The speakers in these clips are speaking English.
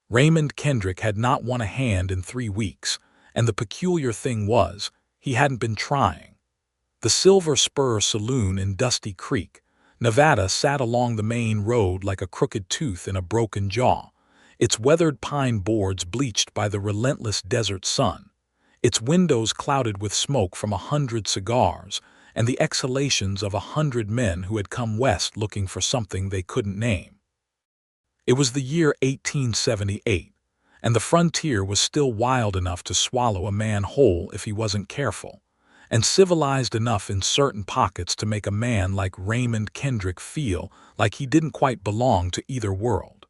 Raymond Kendrick had not won a hand in 3 weeks, and the peculiar thing was, he hadn't been trying. The Silver Spur Saloon in Dusty Creek, Nevada sat along the main road like a crooked tooth in a broken jaw, its weathered pine boards bleached by the relentless desert sun, its windows clouded with smoke from 100 cigars and the exhalations of 100 men who had come west looking for something they couldn't name. It was the year 1878, and the frontier was still wild enough to swallow a man whole if he wasn't careful, and civilized enough in certain pockets to make a man like Raymond Kendrick feel like he didn't quite belong to either world.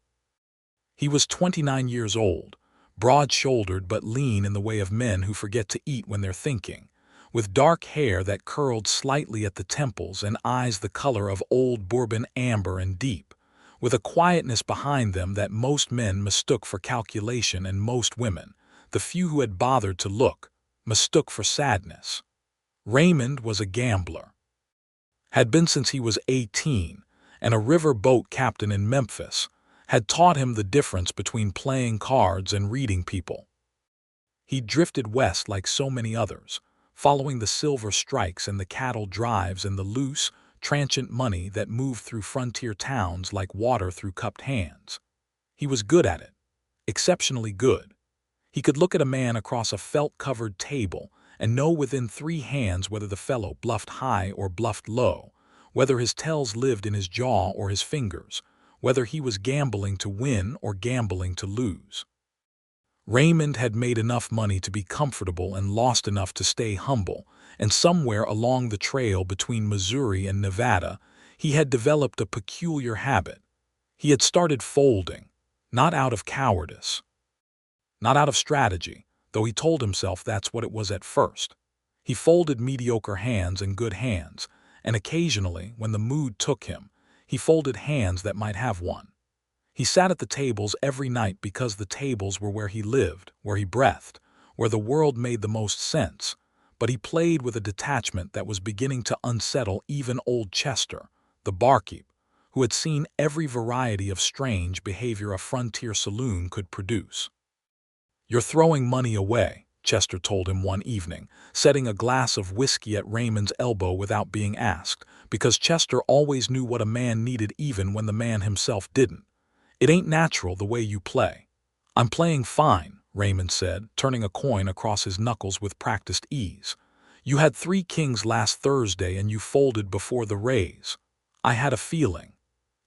He was 29 years old, broad-shouldered but lean in the way of men who forget to eat when they're thinking, with dark hair that curled slightly at the temples and eyes the color of old bourbon amber and deep, with a quietness behind them that most men mistook for calculation and most women, the few who had bothered to look, mistook for sadness. Raymond was a gambler. Had been since he was 18, and a river boat captain in Memphis had taught him the difference between playing cards and reading people. He drifted west like so many others, following the silver strikes and the cattle drives and the loose, transient money that moved through frontier towns like water through cupped hands. He was good at it, exceptionally good. He could look at a man across a felt-covered table and know within 3 hands whether the fellow bluffed high or bluffed low, whether his tells lived in his jaw or his fingers, whether he was gambling to win or gambling to lose. Raymond had made enough money to be comfortable and lost enough to stay humble, and somewhere along the trail between Missouri and Nevada, he had developed a peculiar habit. He had started folding, not out of cowardice, not out of strategy, though he told himself that's what it was at first. He folded mediocre hands and good hands, and occasionally, when the mood took him, he folded hands that might have one. He sat at the tables every night because the tables were where he lived, where he breathed, where the world made the most sense, but he played with a detachment that was beginning to unsettle even old Chester, the barkeep, who had seen every variety of strange behavior a frontier saloon could produce. "You're throwing money away," Chester told him one evening, setting a glass of whiskey at Raymond's elbow without being asked, because Chester always knew what a man needed even when the man himself didn't. "It ain't natural the way you play." "I'm playing fine," Raymond said, turning a coin across his knuckles with practiced ease. "You had 3 kings last Thursday and you folded before the raise. I had a feeling.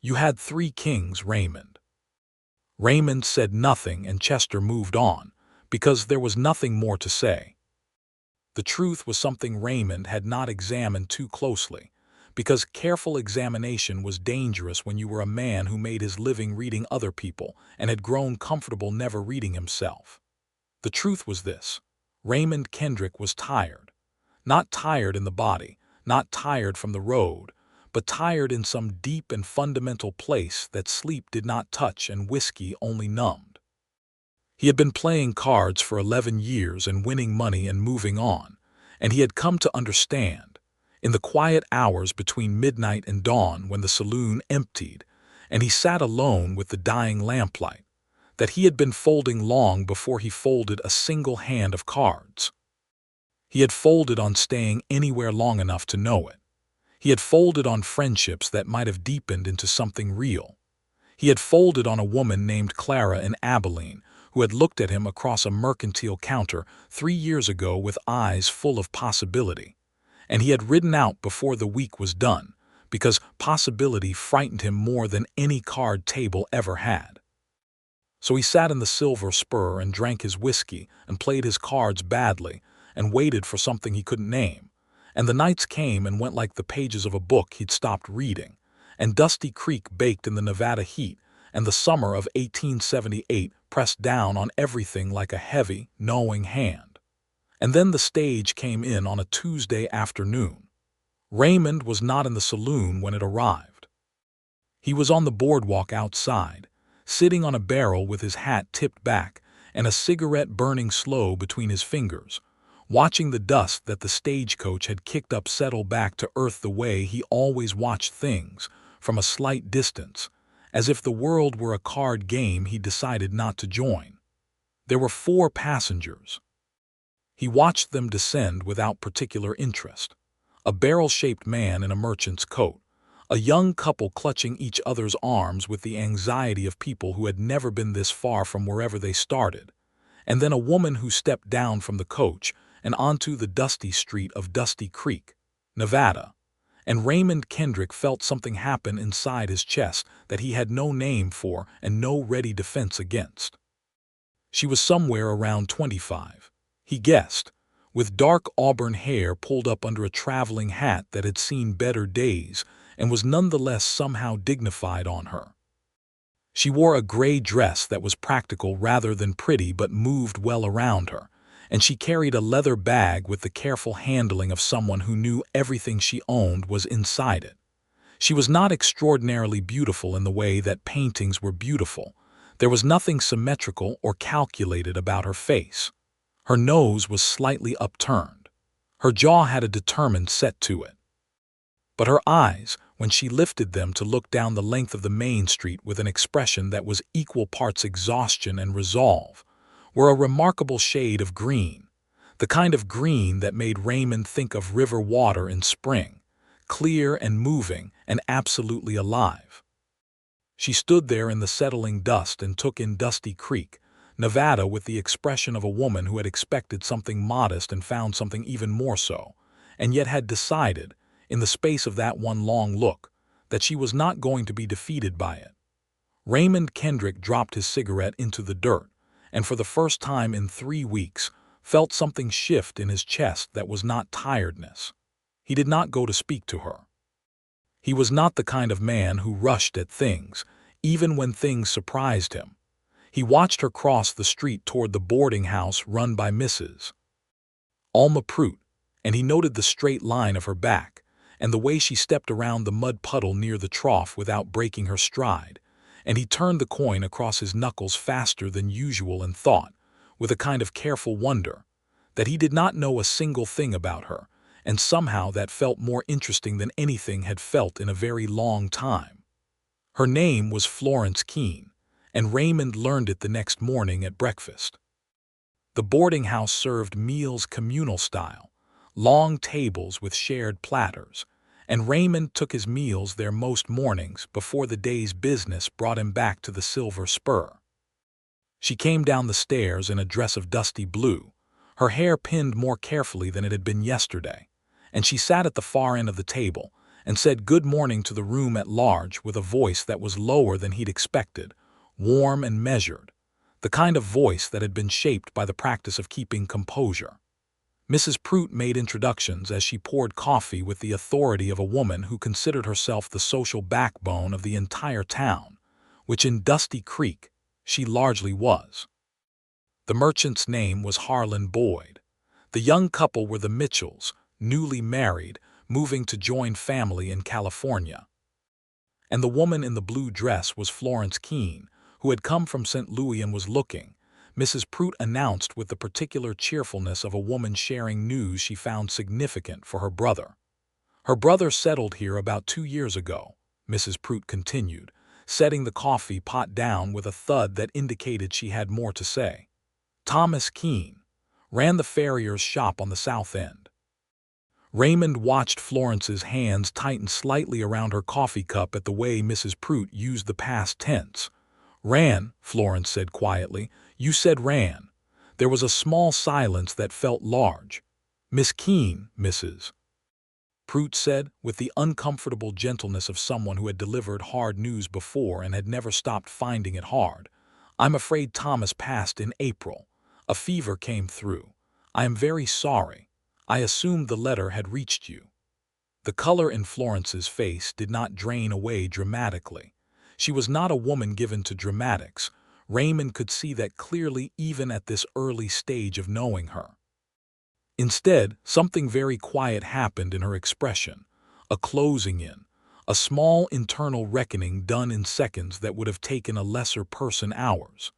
You had 3 kings, Raymond." Raymond said nothing and Chester moved on, because there was nothing more to say. The truth was something Raymond had not examined too closely, because careful examination was dangerous when you were a man who made his living reading other people and had grown comfortable never reading himself. The truth was this: Raymond Kendrick was tired. Not tired in the body, not tired from the road, but tired in some deep and fundamental place that sleep did not touch and whiskey only numbed. He had been playing cards for 11 years and winning money and moving on, and he had come to understand, in the quiet hours between midnight and dawn when the saloon emptied, and he sat alone with the dying lamplight, that he had been folding long before he folded a single hand of cards. He had folded on staying anywhere long enough to know it. He had folded on friendships that might have deepened into something real. He had folded on a woman named Clara in Abilene who had looked at him across a mercantile counter 3 years ago with eyes full of possibility. And he had ridden out before the week was done, because possibility frightened him more than any card table ever had. So he sat in the Silver Spur and drank his whiskey and played his cards badly and waited for something he couldn't name. And the nights came and went like the pages of a book he'd stopped reading, and Dusty Creek baked in the Nevada heat, and the summer of 1878 pressed down on everything like a heavy, knowing hand. And then the stage came in on a Tuesday afternoon. Raymond was not in the saloon when it arrived. He was on the boardwalk outside, sitting on a barrel with his hat tipped back and a cigarette burning slow between his fingers, watching the dust that the stagecoach had kicked up settle back to earth the way he always watched things, from a slight distance, as if the world were a card game he decided not to join. There were 4 passengers. He watched them descend without particular interest. A barrel-shaped man in a merchant's coat, a young couple clutching each other's arms with the anxiety of people who had never been this far from wherever they started, and then a woman who stepped down from the coach and onto the dusty street of Dusty Creek, Nevada. And Raymond Kendrick felt something happen inside his chest that he had no name for and no ready defense against. She was somewhere around 25, he guessed, with dark auburn hair pulled up under a traveling hat that had seen better days and was nonetheless somehow dignified on her. She wore a gray dress that was practical rather than pretty but moved well around her, and she carried a leather bag with the careful handling of someone who knew everything she owned was inside it. She was not extraordinarily beautiful in the way that paintings were beautiful. There was nothing symmetrical or calculated about her face. Her nose was slightly upturned. Her jaw had a determined set to it. But her eyes, when she lifted them to look down the length of the main street with an expression that was equal parts exhaustion and resolve, were a remarkable shade of green, the kind of green that made Raymond think of river water in spring, clear and moving and absolutely alive. She stood there in the settling dust and took in Dusty Creek, Nevada, with the expression of a woman who had expected something modest and found something even more so, and yet had decided, in the space of that one long look, that she was not going to be defeated by it. Raymond Kendrick dropped his cigarette into the dirt, and for the first time in 3 weeks, felt something shift in his chest that was not tiredness. He did not go to speak to her. He was not the kind of man who rushed at things, even when things surprised him. He watched her cross the street toward the boarding house run by Mrs. Alma Prout, and he noted the straight line of her back, and the way she stepped around the mud puddle near the trough without breaking her stride, and he turned the coin across his knuckles faster than usual and thought, with a kind of careful wonder, that he did not know a single thing about her, and somehow that felt more interesting than anything had felt in a very long time. Her name was Florence Keene, and Raymond learned it the next morning at breakfast. The boarding house served meals communal style, long tables with shared platters, and Raymond took his meals there most mornings before the day's business brought him back to the Silver Spur. She came down the stairs in a dress of dusty blue, her hair pinned more carefully than it had been yesterday, and she sat at the far end of the table and said good morning to the room at large with a voice that was lower than he'd expected, warm and measured, the kind of voice that had been shaped by the practice of keeping composure. Mrs. Prout made introductions as she poured coffee with the authority of a woman who considered herself the social backbone of the entire town, which in Dusty Creek she largely was. The merchant's name was Harlan Boyd. The young couple were the Mitchells, newly married, moving to join family in California. And the woman in the blue dress was Florence Keene, who had come from St. Louis and was looking, Mrs. Prout announced with the particular cheerfulness of a woman sharing news she found significant for her brother. Her brother settled here about 2 years ago, Mrs. Prout continued, setting the coffee pot down with a thud that indicated she had more to say. Thomas Keene ran the farrier's shop on the south end. Raymond watched Florence's hands tighten slightly around her coffee cup at the way Mrs. Prout used the past tense. "Ran," Florence said quietly. "You said ran." There was a small silence that felt large. "Miss Keene, Mrs. Prout said, with the uncomfortable gentleness of someone who had delivered hard news before and had never stopped finding it hard. "I'm afraid Thomas passed in April. A fever came through. I am very sorry. I assumed the letter had reached you." The color in Florence's face did not drain away dramatically. She was not a woman given to dramatics. Raymond could see that clearly even at this early stage of knowing her. Instead, something very quiet happened in her expression, a closing in, a small internal reckoning done in seconds that would have taken a lesser person hours.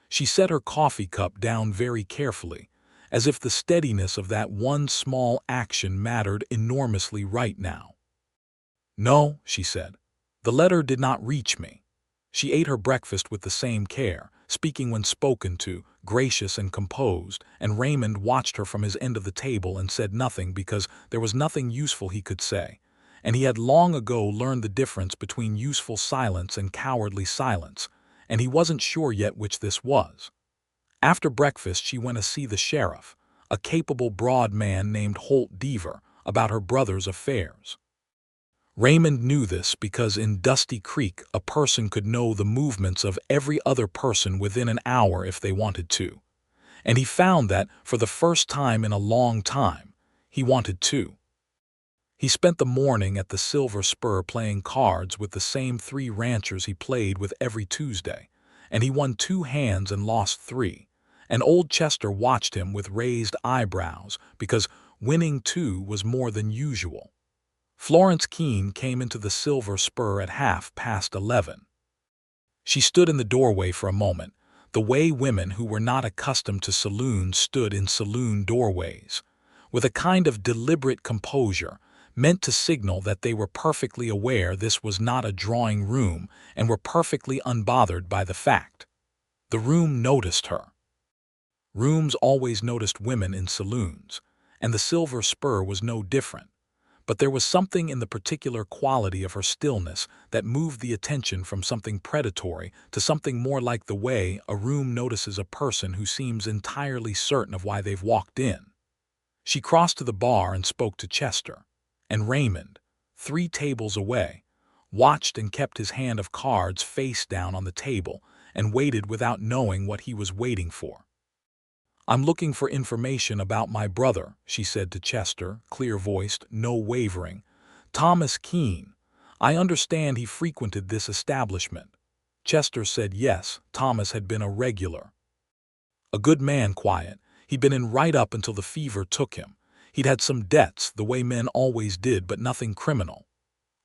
She set her coffee cup down very carefully, as if the steadiness of that one small action mattered enormously right now. "No," she said, "the letter did not reach me." She ate her breakfast with the same care, speaking when spoken to, gracious and composed, and Raymond watched her from his end of the table and said nothing because there was nothing useful he could say, and he had long ago learned the difference between useful silence and cowardly silence, and he wasn't sure yet which this was. After breakfast she went to see the sheriff, a capable broad man named Holt Deaver, about her brother's affairs. Raymond knew this because in Dusty Creek a person could know the movements of every other person within an hour if they wanted to, and he found that, for the first time in a long time, he wanted to. He spent the morning at the Silver Spur playing cards with the same 3 ranchers he played with every Tuesday, and he won 2 hands and lost 3, and old Chester watched him with raised eyebrows because winning 2 was more than usual. Florence Keene came into the Silver Spur at 11:30. She stood in the doorway for a moment, the way women who were not accustomed to saloons stood in saloon doorways, with a kind of deliberate composure, meant to signal that they were perfectly aware this was not a drawing room and were perfectly unbothered by the fact. The room noticed her. Rooms always noticed women in saloons, and the Silver Spur was no different. But there was something in the particular quality of her stillness that moved the attention from something predatory to something more like the way a room notices a person who seems entirely certain of why they've walked in. She crossed to the bar and spoke to Chester, and Raymond, 3 tables away, watched and kept his hand of cards face down on the table and waited without knowing what he was waiting for. "I'm looking for information about my brother," she said to Chester, clear-voiced, no wavering. "Thomas Keene. I understand he frequented this establishment." Chester said yes, Thomas had been a regular. "A good man, quiet. He'd been in right up until the fever took him. He'd had some debts, the way men always did, but nothing criminal."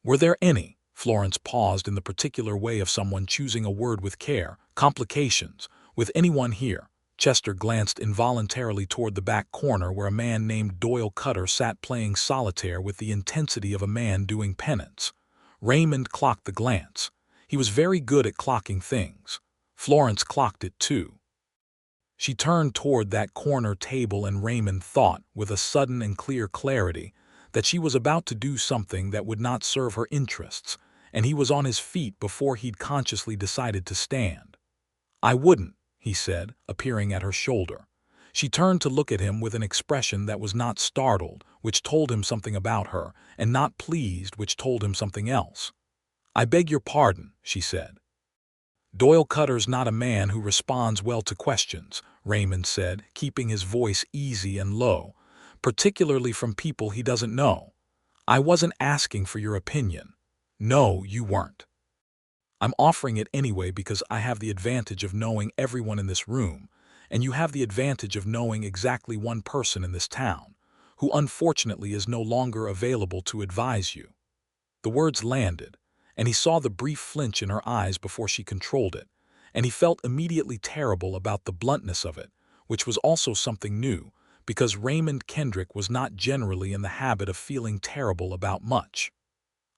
"Were there any?" Florence paused in the particular way of someone choosing a word with care. "Complications? With anyone here?" Chester glanced involuntarily toward the back corner where a man named Doyle Cutter sat playing solitaire with the intensity of a man doing penance. Raymond clocked the glance. He was very good at clocking things. Florence clocked it too. She turned toward that corner table and Raymond thought, with a sudden and clear clarity, that she was about to do something that would not serve her interests, and he was on his feet before he'd consciously decided to stand. "I wouldn't," he said, appearing at her shoulder. She turned to look at him with an expression that was not startled, which told him something about her, and not pleased, which told him something else. "I beg your pardon," she said. "Doyle Cutter's not a man who responds well to questions," Raymond said, keeping his voice easy and low, "particularly from people he doesn't know. I wasn't asking for your opinion." "No, you weren't. I'm offering it anyway because I have the advantage of knowing everyone in this room, and you have the advantage of knowing exactly one person in this town, who unfortunately is no longer available to advise you." The words landed, and he saw the brief flinch in her eyes before she controlled it, and he felt immediately terrible about the bluntness of it, which was also something new, because Raymond Kendrick was not generally in the habit of feeling terrible about much.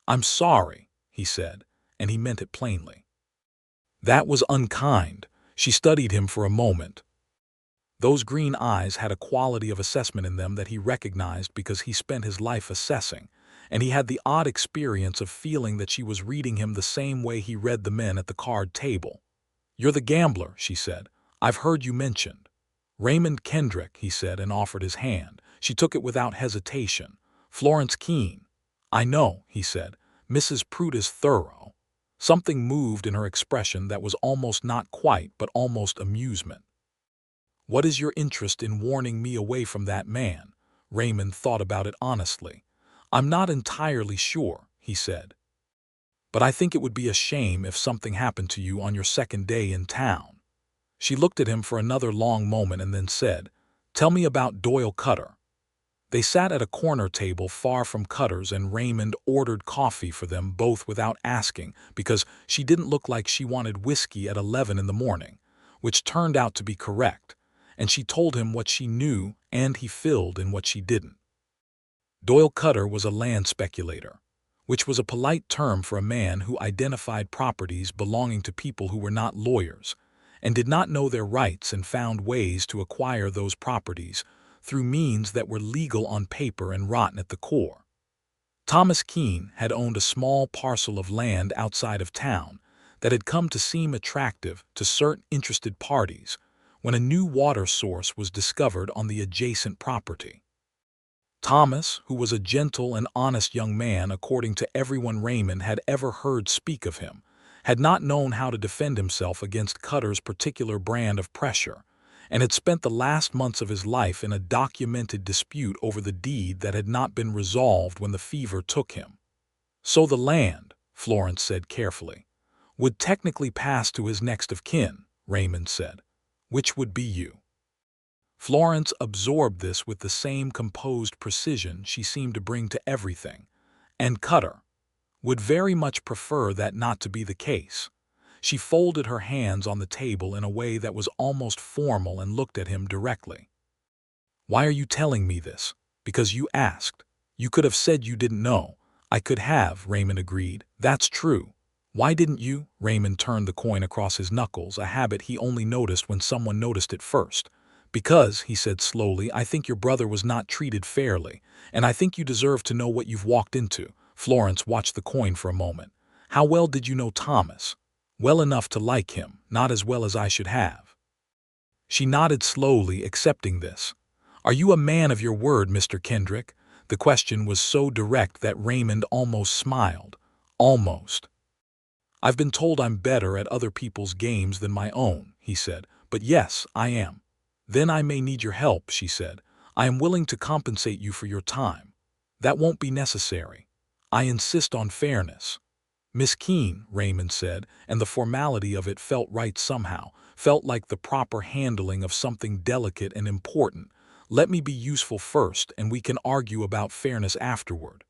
"I'm sorry," he said, and he meant it plainly. "That was unkind." She studied him for a moment. Those green eyes had a quality of assessment in them that he recognized because he spent his life assessing, and he had the odd experience of feeling that she was reading him the same way he read the men at the card table. "You're the gambler," she said. "I've heard you mentioned." "Raymond Kendrick," he said, and offered his hand. She took it without hesitation. "Florence Keene." "I know," he said. "Mrs. Prude is thorough." Something moved in her expression that was almost not quite, but almost amusement. "What is your interest in warning me away from that man?" Raymond thought about it honestly. "I'm not entirely sure," he said. "But I think it would be a shame if something happened to you on your second day in town." She looked at him for another long moment and then said, "Tell me about Doyle Cutter." They sat at a corner table far from Cutter's, and Raymond ordered coffee for them both without asking, because she didn't look like she wanted whiskey at 11 in the morning, which turned out to be correct, and she told him what she knew and he filled in what she didn't. Doyle Cutter was a land speculator. which was a polite term for a man who identified properties belonging to people who were not lawyers and did not know their rights and found ways to acquire those properties through means that were legal on paper and rotten at the core. Thomas Keene had owned a small parcel of land outside of town that had come to seem attractive to certain interested parties when a new water source was discovered on the adjacent property. Thomas, who was a gentle and honest young man according to everyone Raymond had ever heard speak of him, had not known how to defend himself against Cutter's particular brand of pressure, and had spent the last months of his life in a documented dispute over the deed that had not been resolved when the fever took him. So the land, Florence said carefully, would technically pass to his next of kin, Raymond said, which would be you. Florence absorbed this with the same composed precision she seemed to bring to everything, and Cutter would very much prefer that not to be the case. She folded her hands on the table in a way that was almost formal and looked at him directly. "Why are you telling me this?" "Because you asked. You could have said you didn't know." "I could have," Raymond agreed. "That's true." "Why didn't you?" Raymond turned the coin across his knuckles, a habit he only noticed when someone noticed it first. "Because," he said slowly, "I think your brother was not treated fairly, and I think you deserve to know what you've walked into." Florence watched the coin for a moment. "How well did you know Thomas?" "Well enough to like him, not as well as I should have." She nodded slowly, accepting this. "Are you a man of your word, Mr. Kendrick?" The question was so direct that Raymond almost smiled. Almost. "I've been told I'm better at other people's games than my own," he said, "but yes, I am." "Then I may need your help," she said. "I am willing to compensate you for your time." "That won't be necessary. I insist on fairness." "Miss Keene," Raymond said, and the formality of it felt right somehow, felt like the proper handling of something delicate and important. "Let me be useful first, and we can argue about fairness afterward."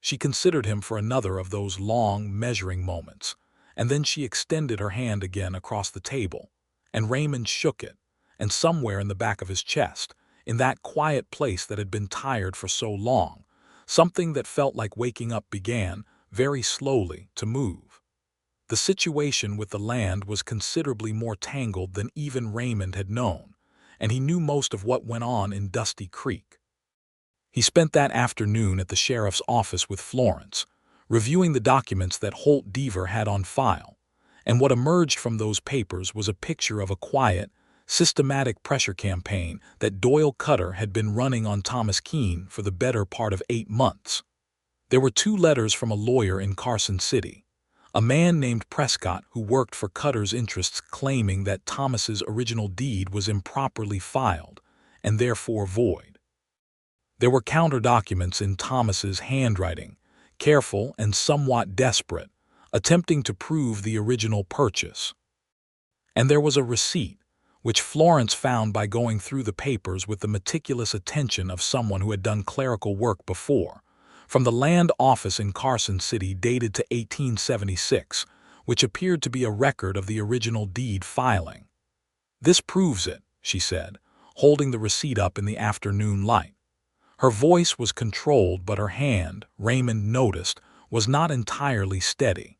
She considered him for another of those long, measuring moments, and then she extended her hand again across the table, and Raymond shook it, and somewhere in the back of his chest, in that quiet place that had been tired for so long, something that felt like waking up began, very slowly, to move. The situation with the land was considerably more tangled than even Raymond had known, and he knew most of what went on in Dusty Creek. He spent that afternoon at the sheriff's office with Florence, reviewing the documents that Holt Deaver had on file, and what emerged from those papers was a picture of a quiet, systematic pressure campaign that Doyle Cutter had been running on Thomas Keene for the better part of 8 months. There were 2 letters from a lawyer in Carson City, a man named Prescott who worked for Cutter's interests, claiming that Thomas's original deed was improperly filed and therefore void. There were counter documents in Thomas's handwriting, careful and somewhat desperate, attempting to prove the original purchase. And there was a receipt, which Florence found by going through the papers with the meticulous attention of someone who had done clerical work before, from the land office in Carson City dated to 1876, which appeared to be a record of the original deed filing. "This proves it," she said, holding the receipt up in the afternoon light. Her voice was controlled, but her hand, Raymond noticed, was not entirely steady.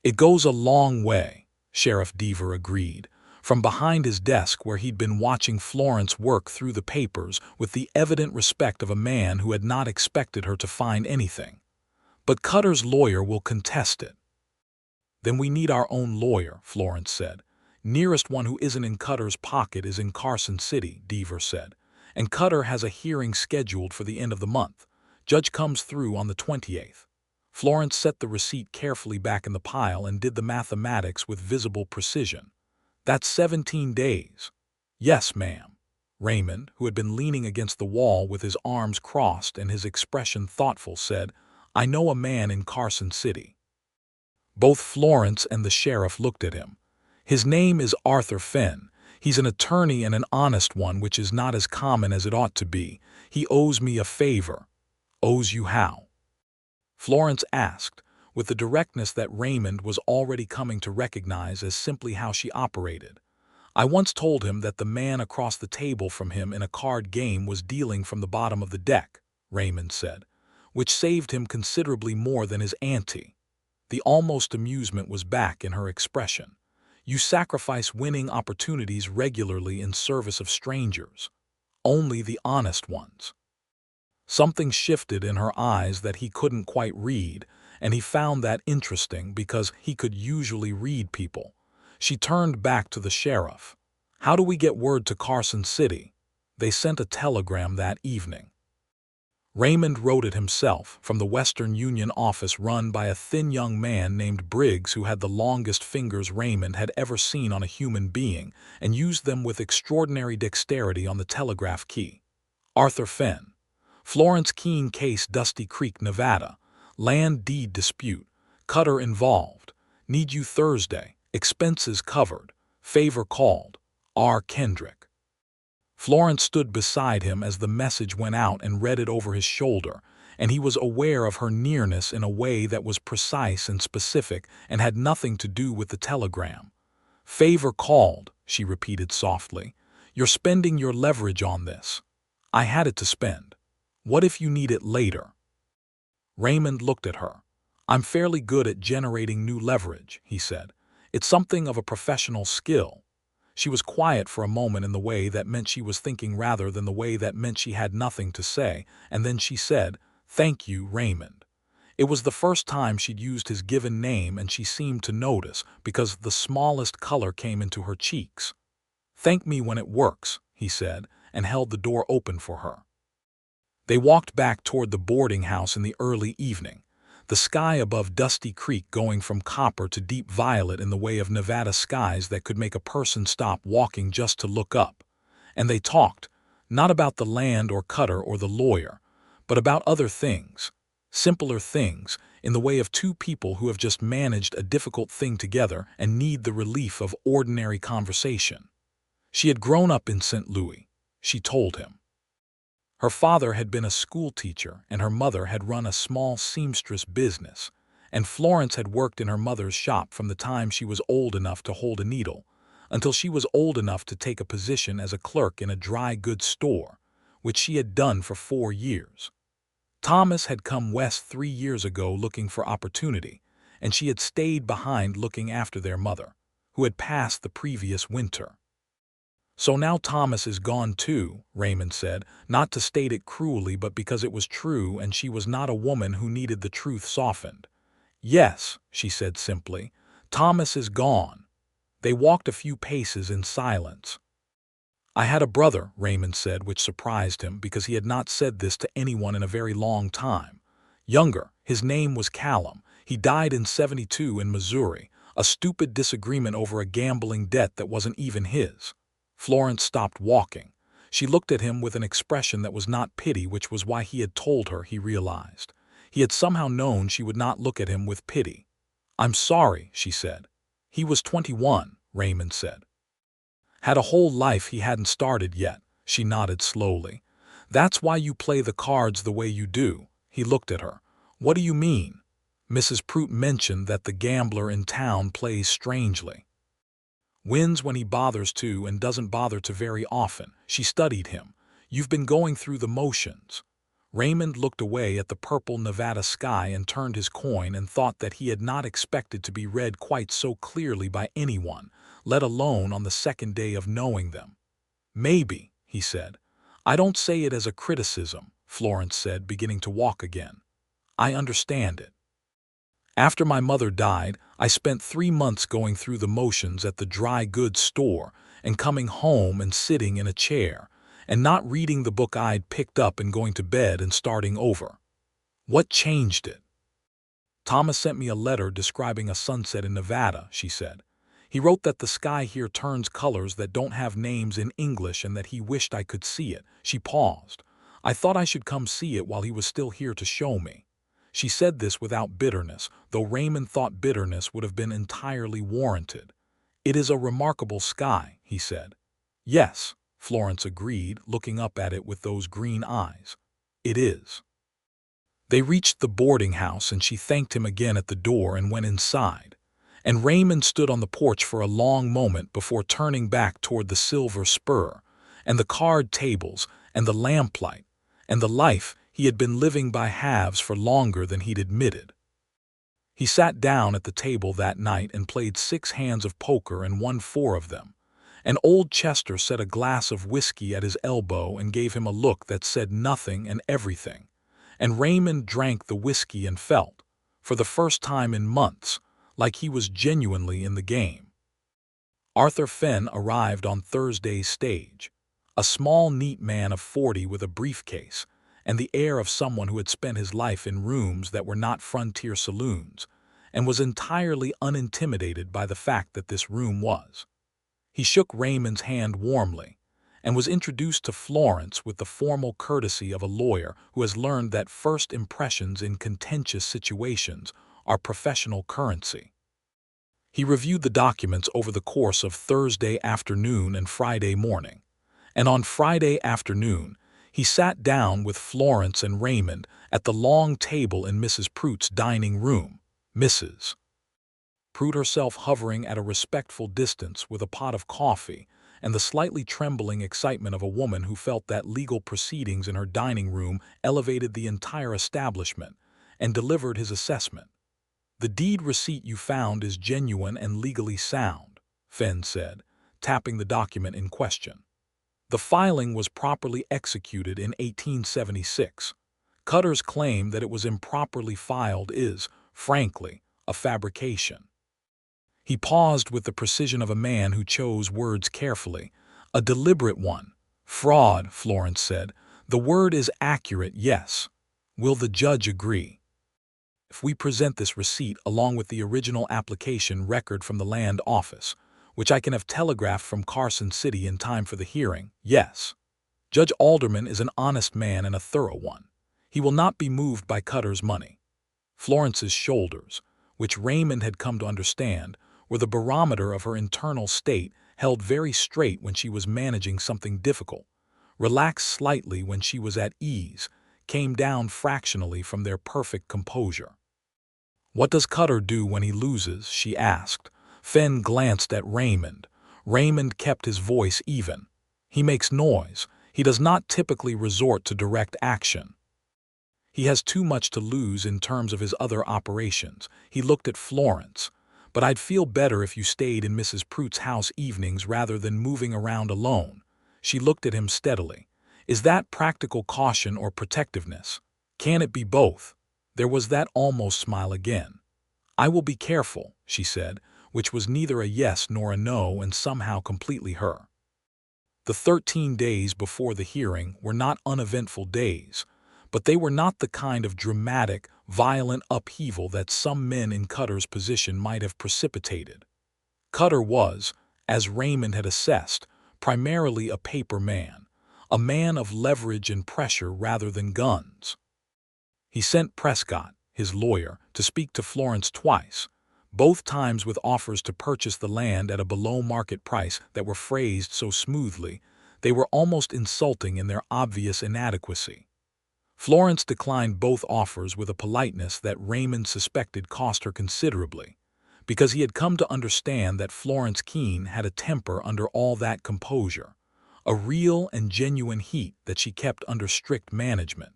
"It goes a long way," Sheriff Deaver agreed, from behind his desk where he'd been watching Florence work through the papers with the evident respect of a man who had not expected her to find anything. "But Cutter's lawyer will contest it." "Then we need our own lawyer," Florence said. "Nearest one who isn't in Cutter's pocket is in Carson City," Deaver said, "and Cutter has a hearing scheduled for the end of the month. Judge comes through on the 28th. Florence set the receipt carefully back in the pile and did the mathematics with visible precision. "That's 17 days. "Yes, ma'am." Raymond, who had been leaning against the wall with his arms crossed and his expression thoughtful, said, "I know a man in Carson City." Both Florence and the sheriff looked at him. "His name is Arthur Fenn. He's an attorney and an honest one, which is not as common as it ought to be. He owes me a favor." "Owes you how?" Florence asked, with the directness that Raymond was already coming to recognize as simply how she operated. "I once told him that the man across the table from him in a card game was dealing from the bottom of the deck," Raymond said. which saved him considerably more than his ante. The almost amusement was back in her expression. You sacrifice winning opportunities regularly in service of strangers. Only the honest ones. Something shifted in her eyes that he couldn't quite read, and he found that interesting because he could usually read people. She turned back to the sheriff. How do we get word to Carson City? They sent a telegram that evening. Raymond wrote it himself from the Western Union office run by a thin young man named Briggs who had the longest fingers Raymond had ever seen on a human being and used them with extraordinary dexterity on the telegraph key. Arthur Fenn. Florence Keene case, Dusty Creek, Nevada. Land deed dispute. Cutter involved. Need you Thursday. Expenses covered. Favor called. R. Kendrick. Florence stood beside him as the message went out and read it over his shoulder, and he was aware of her nearness in a way that was precise and specific and had nothing to do with the telegram. Favor called, she repeated softly. You're spending your leverage on this. I had it to spend. What if you need it later? Raymond looked at her. I'm fairly good at generating new leverage, he said. It's something of a professional skill. She was quiet for a moment in the way that meant she was thinking rather than the way that meant she had nothing to say, and then she said, Thank you, Raymond. It was the first time she'd used his given name, and she seemed to notice because the smallest color came into her cheeks. Thank me when it works, he said, and held the door open for her. They walked back toward the boarding house in the early evening, the sky above Dusty Creek going from copper to deep violet in the way of Nevada skies that could make a person stop walking just to look up. And they talked, not about the land or Cutter or the lawyer, but about other things, simpler things, in the way of two people who have just managed a difficult thing together and need the relief of ordinary conversation. She had grown up in St. Louis, she told him. Her father had been a schoolteacher and her mother had run a small seamstress business, and Florence had worked in her mother's shop from the time she was old enough to hold a needle until she was old enough to take a position as a clerk in a dry goods store, which she had done for 4 years. Thomas had come west 3 years ago looking for opportunity, and she had stayed behind looking after their mother, who had passed the previous winter. So now Thomas is gone too, Raymond said, not to state it cruelly but because it was true and she was not a woman who needed the truth softened. Yes, she said simply, Thomas is gone. They walked a few paces in silence. I had a brother, Raymond said, which surprised him because he had not said this to anyone in a very long time. Younger, his name was Callum. He died in '72 in Missouri, a stupid disagreement over a gambling debt that wasn't even his. Florence stopped walking. She looked at him with an expression that was not pity, which was why he had told her, he realized. He had somehow known she would not look at him with pity. I'm sorry, she said. He was 21, Raymond said. Had a whole life he hadn't started yet, she nodded slowly. That's why you play the cards the way you do. He looked at her. What do you mean? Mrs. Prout mentioned that the gambler in town plays strangely. Wins when he bothers to and doesn't bother to very often. She studied him. You've been going through the motions. Raymond looked away at the purple Nevada sky and turned his coin and thought that he had not expected to be read quite so clearly by anyone, let alone on the second day of knowing them. Maybe, he said. I don't say it as a criticism, Florence said, beginning to walk again. I understand it. After my mother died, I spent 3 months going through the motions at the dry goods store and coming home and sitting in a chair and not reading the book I'd picked up and going to bed and starting over. What changed it? Thomas sent me a letter describing a sunset in Nevada, she said. He wrote that the sky here turns colors that don't have names in English and that he wished I could see it. She paused. I thought I should come see it while he was still here to show me. She said this without bitterness, though Raymond thought bitterness would have been entirely warranted. It is a remarkable sky, he said. Yes, Florence agreed, looking up at it with those green eyes. It is. They reached the boarding house and she thanked him again at the door and went inside. And Raymond stood on the porch for a long moment before turning back toward the silver spur, and the card tables, and the lamplight, and the life He had been living by halves for longer than he'd admitted. He sat down at the table that night and played 6 hands of poker and won 4 of them. And old Chester set a glass of whiskey at his elbow and gave him a look that said nothing and everything. And Raymond drank the whiskey and felt, for the first time in months, like he was genuinely in the game. Arthur Fenn arrived on Thursday's stage, a small, neat man of 40 with a briefcase and the air of someone who had spent his life in rooms that were not frontier saloons, and was entirely unintimidated by the fact that this room was. He shook Raymond's hand warmly, and was introduced to Florence with the formal courtesy of a lawyer who has learned that first impressions in contentious situations are professional currency. He reviewed the documents over the course of Thursday afternoon and Friday morning, and on Friday afternoon he sat down with Florence and Raymond at the long table in Mrs. Pruett's dining room, Mrs. Pruett herself hovering at a respectful distance with a pot of coffee and the slightly trembling excitement of a woman who felt that legal proceedings in her dining room elevated the entire establishment, and delivered his assessment. "The deed receipt you found is genuine and legally sound," Fenn said, tapping the document in question. "The filing was properly executed in 1876. Cutter's claim that it was improperly filed is, frankly, a fabrication." He paused with the precision of a man who chose words carefully. "A deliberate one. Fraud," Florence said. "The word is accurate, yes. Will the judge agree? If we present this receipt along with the original application record from the land office, which I can have telegraphed from Carson City in time for the hearing, yes. Judge Alderman is an honest man and a thorough one. He will not be moved by Cutter's money." Florence's shoulders, which Raymond had come to understand, were the barometer of her internal state, held very straight when she was managing something difficult, relaxed slightly when she was at ease, came down fractionally from their perfect composure. "What does Cutter do when he loses?" she asked. Fenn glanced at Raymond. Raymond kept his voice even. "He makes noise. He does not typically resort to direct action. He has too much to lose in terms of his other operations." He looked at Florence. "But I'd feel better if you stayed in Mrs. Pruett's house evenings rather than moving around alone." She looked at him steadily. "Is that practical caution or protectiveness? Can it be both?" There was that almost smile again. "I will be careful," she said, which was neither a yes nor a no and somehow completely her. The 13 days before the hearing were not uneventful days, but they were not the kind of dramatic, violent upheaval that some men in Cutter's position might have precipitated. Cutter was, as Raymond had assessed, primarily a paper man, a man of leverage and pressure rather than guns. He sent Prescott, his lawyer, to speak to Florence twice, both times with offers to purchase the land at a below-market price that were phrased so smoothly they were almost insulting in their obvious inadequacy. Florence declined both offers with a politeness that Raymond suspected cost her considerably, because he had come to understand that Florence Keene had a temper under all that composure, a real and genuine heat that she kept under strict management.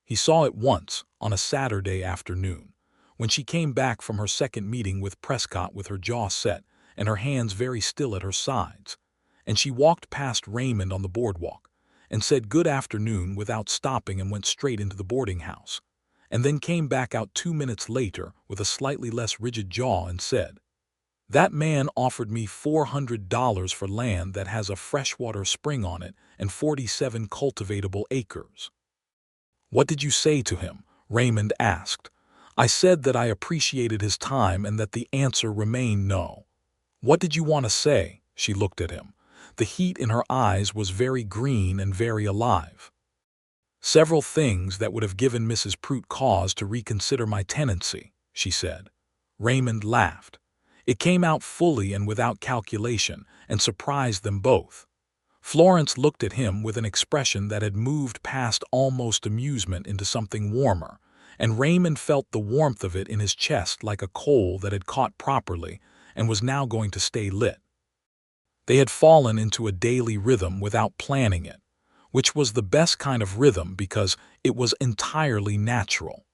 He saw it once, on a Saturday afternoon, when she came back from her second meeting with Prescott with her jaw set and her hands very still at her sides, and she walked past Raymond on the boardwalk and said good afternoon without stopping and went straight into the boarding house, and then came back out 2 minutes later with a slightly less rigid jaw and said, "That man offered me $400 for land that has a freshwater spring on it and 47 cultivatable acres." "What did you say to him?" Raymond asked. "I said that I appreciated his time and that the answer remained no." "What did you want to say?" She looked at him. The heat in her eyes was very green and very alive. "Several things that would have given Mrs. Pruett cause to reconsider my tenancy," she said. Raymond laughed. It came out fully and without calculation, and surprised them both. Florence looked at him with an expression that had moved past almost amusement into something warmer, and Raymond felt the warmth of it in his chest like a coal that had caught properly and was now going to stay lit. They had fallen into a daily rhythm without planning it. which was the best kind of rhythm because it was entirely natural.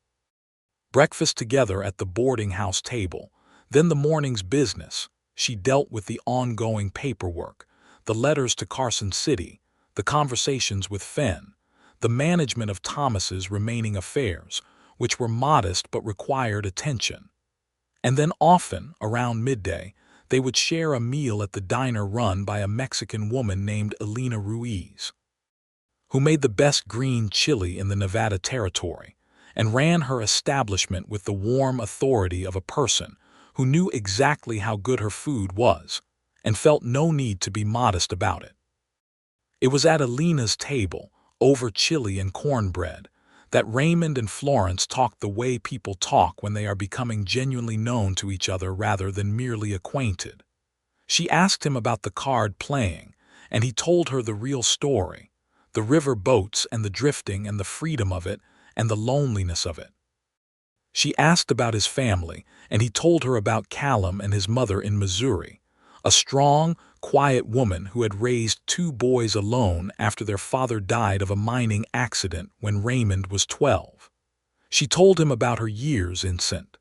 Breakfast together at the boarding house table, then the morning's business. She dealt with the ongoing paperwork, the letters to Carson City, the conversations with Fenn, the management of Thomas's remaining affairs, which were modest but required attention. And then often, around midday, they would share a meal at the diner run by a Mexican woman named Elena Ruiz, who made the best green chili in the Nevada territory, and ran her establishment with the warm authority of a person who knew exactly how good her food was and felt no need to be modest about it. It was at Elena's table, over chili and cornbread, that Raymond and Florence talked the way people talk when they are becoming genuinely known to each other rather than merely acquainted. She asked him about the card playing, and he told her the real story, the river boats and the drifting and the freedom of it and the loneliness of it. She asked about his family, and he told her about Callum and his mother in Missouri, a strong, quiet woman who had raised 2 boys alone after their father died of a mining accident when Raymond was 12. She told him about her years in St.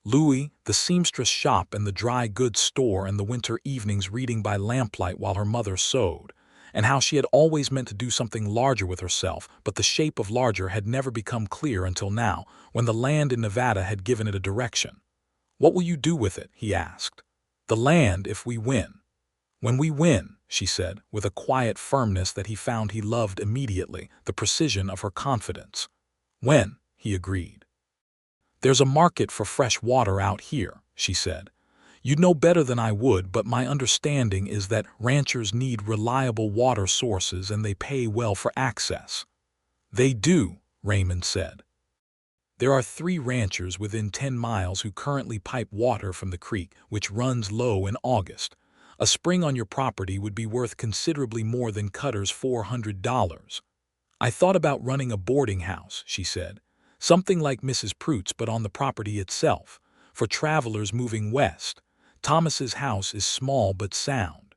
Louis, the seamstress shop and the dry goods store, and the winter evenings reading by lamplight while her mother sewed, and how she had always meant to do something larger with herself, but the shape of larger had never become clear until now, when the land in Nevada had given it a direction. "What will you do with it?" he asked. "The land if we win." "When we win," she said, with a quiet firmness that he found he loved immediately, the precision of her confidence. "When," he agreed. "There's a market for fresh water out here," she said. "You'd know better than I would, but my understanding is that ranchers need reliable water sources and they pay well for access." "They do," Raymond said. "There are 3 ranchers within 10 miles who currently pipe water from the creek, which runs low in August. A spring on your property would be worth considerably more than Cutter's $400. I thought about running a boarding house," she said. "Something like Mrs. Pruitt's, but on the property itself, for travelers moving west. Thomas's house is small but sound."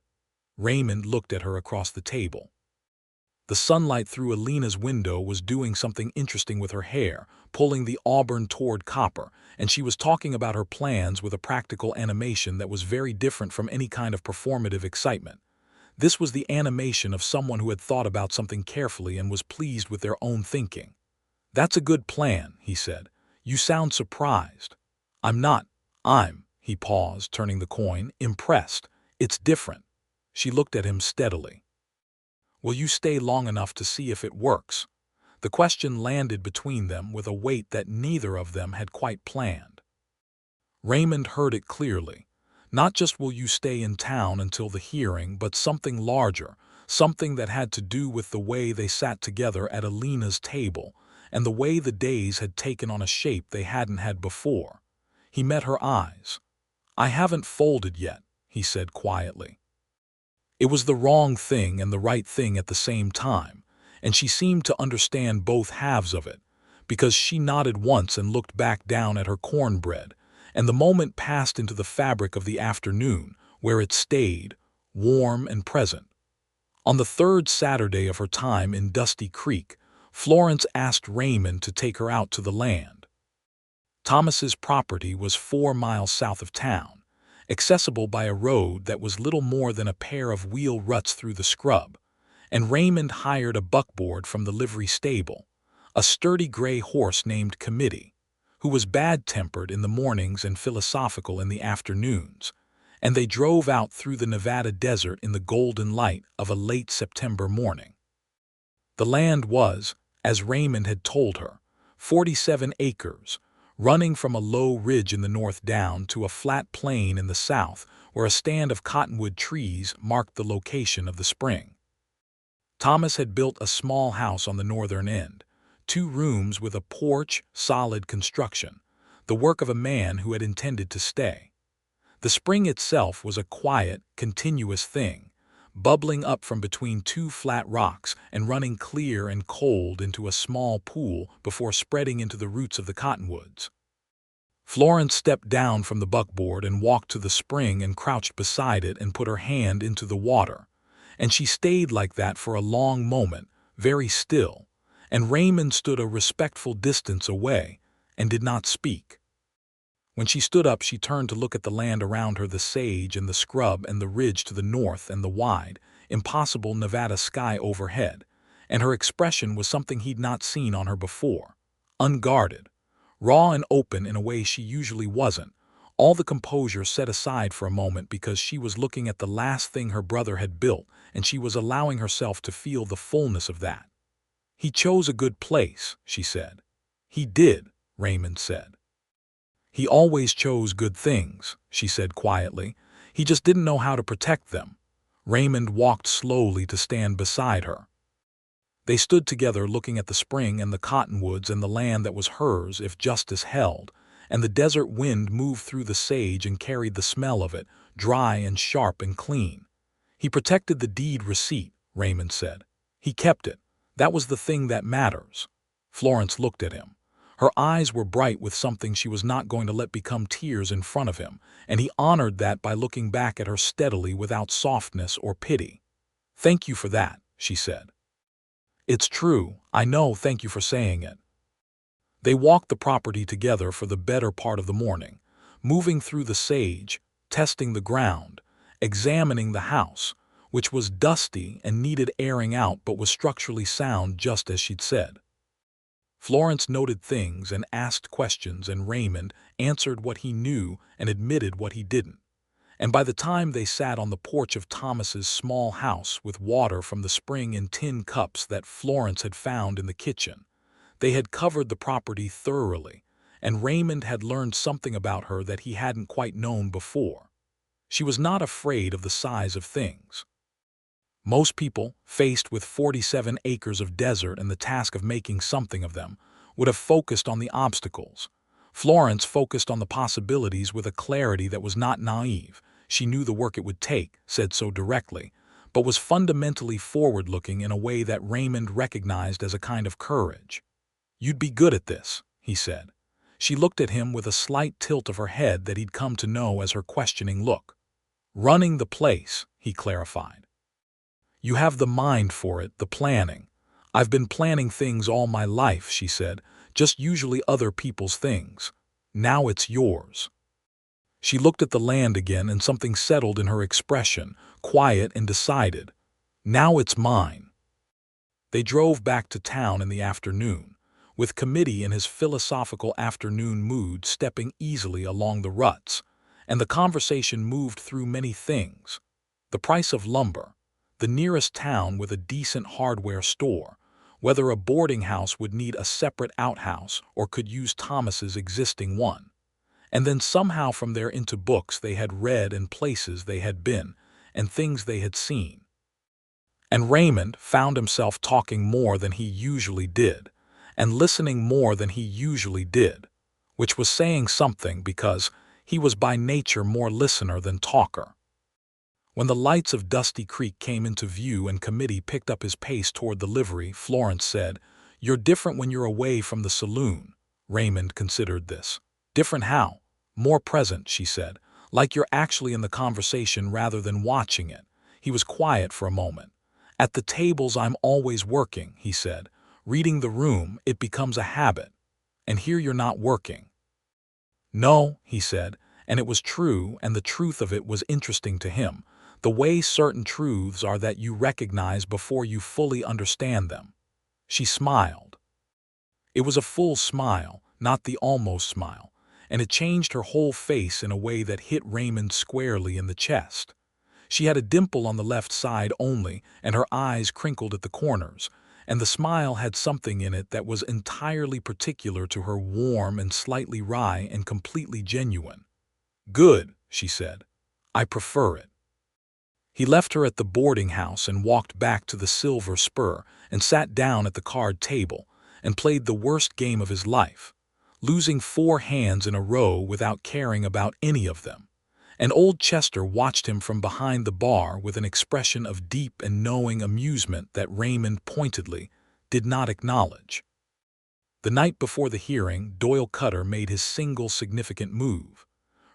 Raymond looked at her across the table. The sunlight through Elena's window was doing something interesting with her hair, pulling the auburn toward copper, and she was talking about her plans with a practical animation that was very different from any kind of performative excitement. This was the animation of someone who had thought about something carefully and was pleased with their own thinking. "That's a good plan," he said. "You sound surprised." "I'm not. He paused, turning the coin, impressed. "It's different." She looked at him steadily. "Will you stay long enough to see if it works?" The question landed between them with a weight that neither of them had quite planned. Raymond heard it clearly. Not just will you stay in town until the hearing, but something larger, something that had to do with the way they sat together at Elena's table, and the way the days had taken on a shape they hadn't had before. He met her eyes. "I haven't folded yet," he said quietly. It was the wrong thing and the right thing at the same time, and she seemed to understand both halves of it, because she nodded once and looked back down at her cornbread, and the moment passed into the fabric of the afternoon, where it stayed, warm and present. On the 3rd Saturday of her time in Dusty Creek, Florence asked Raymond to take her out to the land. Thomas's property was 4 miles south of town, accessible by a road that was little more than a pair of wheel ruts through the scrub, and Raymond hired a buckboard from the livery stable, a sturdy gray horse named Committee, who was bad-tempered in the mornings and philosophical in the afternoons, and they drove out through the Nevada desert in the golden light of a late September morning. The land was, as Raymond had told her, 47 acres, running from a low ridge in the north down to a flat plain in the south where a stand of cottonwood trees marked the location of the spring. Thomas had built a small house on the northern end, 2 rooms with a porch, solid construction, the work of a man who had intended to stay. The spring itself was a quiet, continuous thing, bubbling up from between 2 flat rocks and running clear and cold into a small pool before spreading into the roots of the cottonwoods. Florence stepped down from the buckboard and walked to the spring and crouched beside it and put her hand into the water, and she stayed like that for a long moment, very still, and Raymond stood a respectful distance away and did not speak. When she stood up, she turned to look at the land around her, the sage and the scrub and the ridge to the north and the wide, impossible Nevada sky overhead, and her expression was something he'd not seen on her before. Unguarded, raw and open in a way she usually wasn't, all the composure set aside for a moment because she was looking at the last thing her brother had built, and she was allowing herself to feel the fullness of that. "He chose a good place," she said. "He did," Raymond said. "He always chose good things," she said quietly. "He just didn't know how to protect them." Raymond walked slowly to stand beside her. They stood together looking at the spring and the cottonwoods and the land that was hers if justice held, and the desert wind moved through the sage and carried the smell of it, dry and sharp and clean. "He protected the deed receipt," Raymond said. "He kept it. That was the thing that matters." Florence looked at him. Her eyes were bright with something she was not going to let become tears in front of him, and he honored that by looking back at her steadily without softness or pity. "Thank you for that," she said. "It's true, I know, thank you for saying it." They walked the property together for the better part of the morning, moving through the sage, testing the ground, examining the house, which was dusty and needed airing out but was structurally sound just as she'd said. Florence noted things and asked questions, and Raymond answered what he knew and admitted what he didn't. And by the time they sat on the porch of Thomas's small house with water from the spring in tin cups that Florence had found in the kitchen, they had covered the property thoroughly, and Raymond had learned something about her that he hadn't quite known before. She was not afraid of the size of things. Most people, faced with 47 acres of desert and the task of making something of them, would have focused on the obstacles. Florence focused on the possibilities with a clarity that was not naive. She knew the work it would take, said so directly, but was fundamentally forward-looking in a way that Raymond recognized as a kind of courage. "You'd be good at this," he said. She looked at him with a slight tilt of her head that he'd come to know as her questioning look. "Running the place," he clarified. "You have the mind for it, the planning." "I've been planning things all my life," she said, "just usually other people's things. Now it's yours." She looked at the land again, and something settled in her expression, quiet and decided. "Now it's mine." They drove back to town in the afternoon, with Committee in his philosophical afternoon mood stepping easily along the ruts, and the conversation moved through many things. The price of lumber, the nearest town with a decent hardware store, whether a boarding house would need a separate outhouse or could use Thomas's existing one. And then somehow from there into books they had read and places they had been and things they had seen. And Raymond found himself talking more than he usually did and listening more than he usually did, which was saying something because he was by nature more listener than talker. When the lights of Dusty Creek came into view and Committee picked up his pace toward the livery, Florence said, "You're different when you're away from the saloon." Raymond considered this. "Different how?" "More present," she said, "like you're actually in the conversation rather than watching it." He was quiet for a moment. "At the tables I'm always working," he said. "Reading the room, it becomes a habit. And here you're not working." "No," he said, and it was true, and the truth of it was interesting to him. The way certain truths are that you recognize before you fully understand them. She smiled. It was a full smile, not the almost smile, and it changed her whole face in a way that hit Raymond squarely in the chest. She had a dimple on the left side only, and her eyes crinkled at the corners, and the smile had something in it that was entirely particular to her, warm and slightly wry and completely genuine. "Good," she said. "I prefer it." He left her at the boarding house and walked back to the Silver Spur and sat down at the card table and played the worst game of his life, losing 4 hands in a row without caring about any of them. And old Chester watched him from behind the bar with an expression of deep and knowing amusement that Raymond pointedly did not acknowledge. The night before the hearing, Doyle Cutter made his single significant move.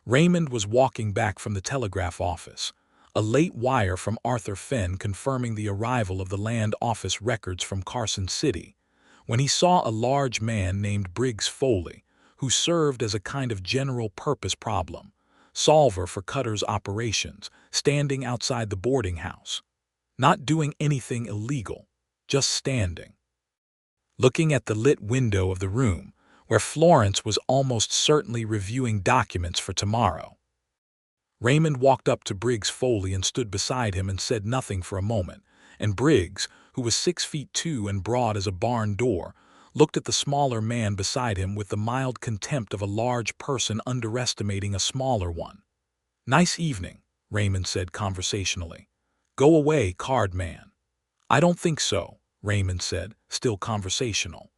Raymond was walking back from the telegraph office, A late wire from Arthur Fenn confirming the arrival of the land office records from Carson City, when he saw a large man named Briggs Foley, who served as a kind of general-purpose problem solver for Cutter's operations, standing outside the boarding house, not doing anything illegal, just standing, looking at the lit window of the room, where Florence was almost certainly reviewing documents for tomorrow. Raymond walked up to Briggs Foley and stood beside him and said nothing for a moment, and Briggs, who was 6'2" and broad as a barn door, looked at the smaller man beside him with the mild contempt of a large person underestimating a smaller one. "Nice evening," Raymond said conversationally. "Go away, card man." "I don't think so," Raymond said, still conversational.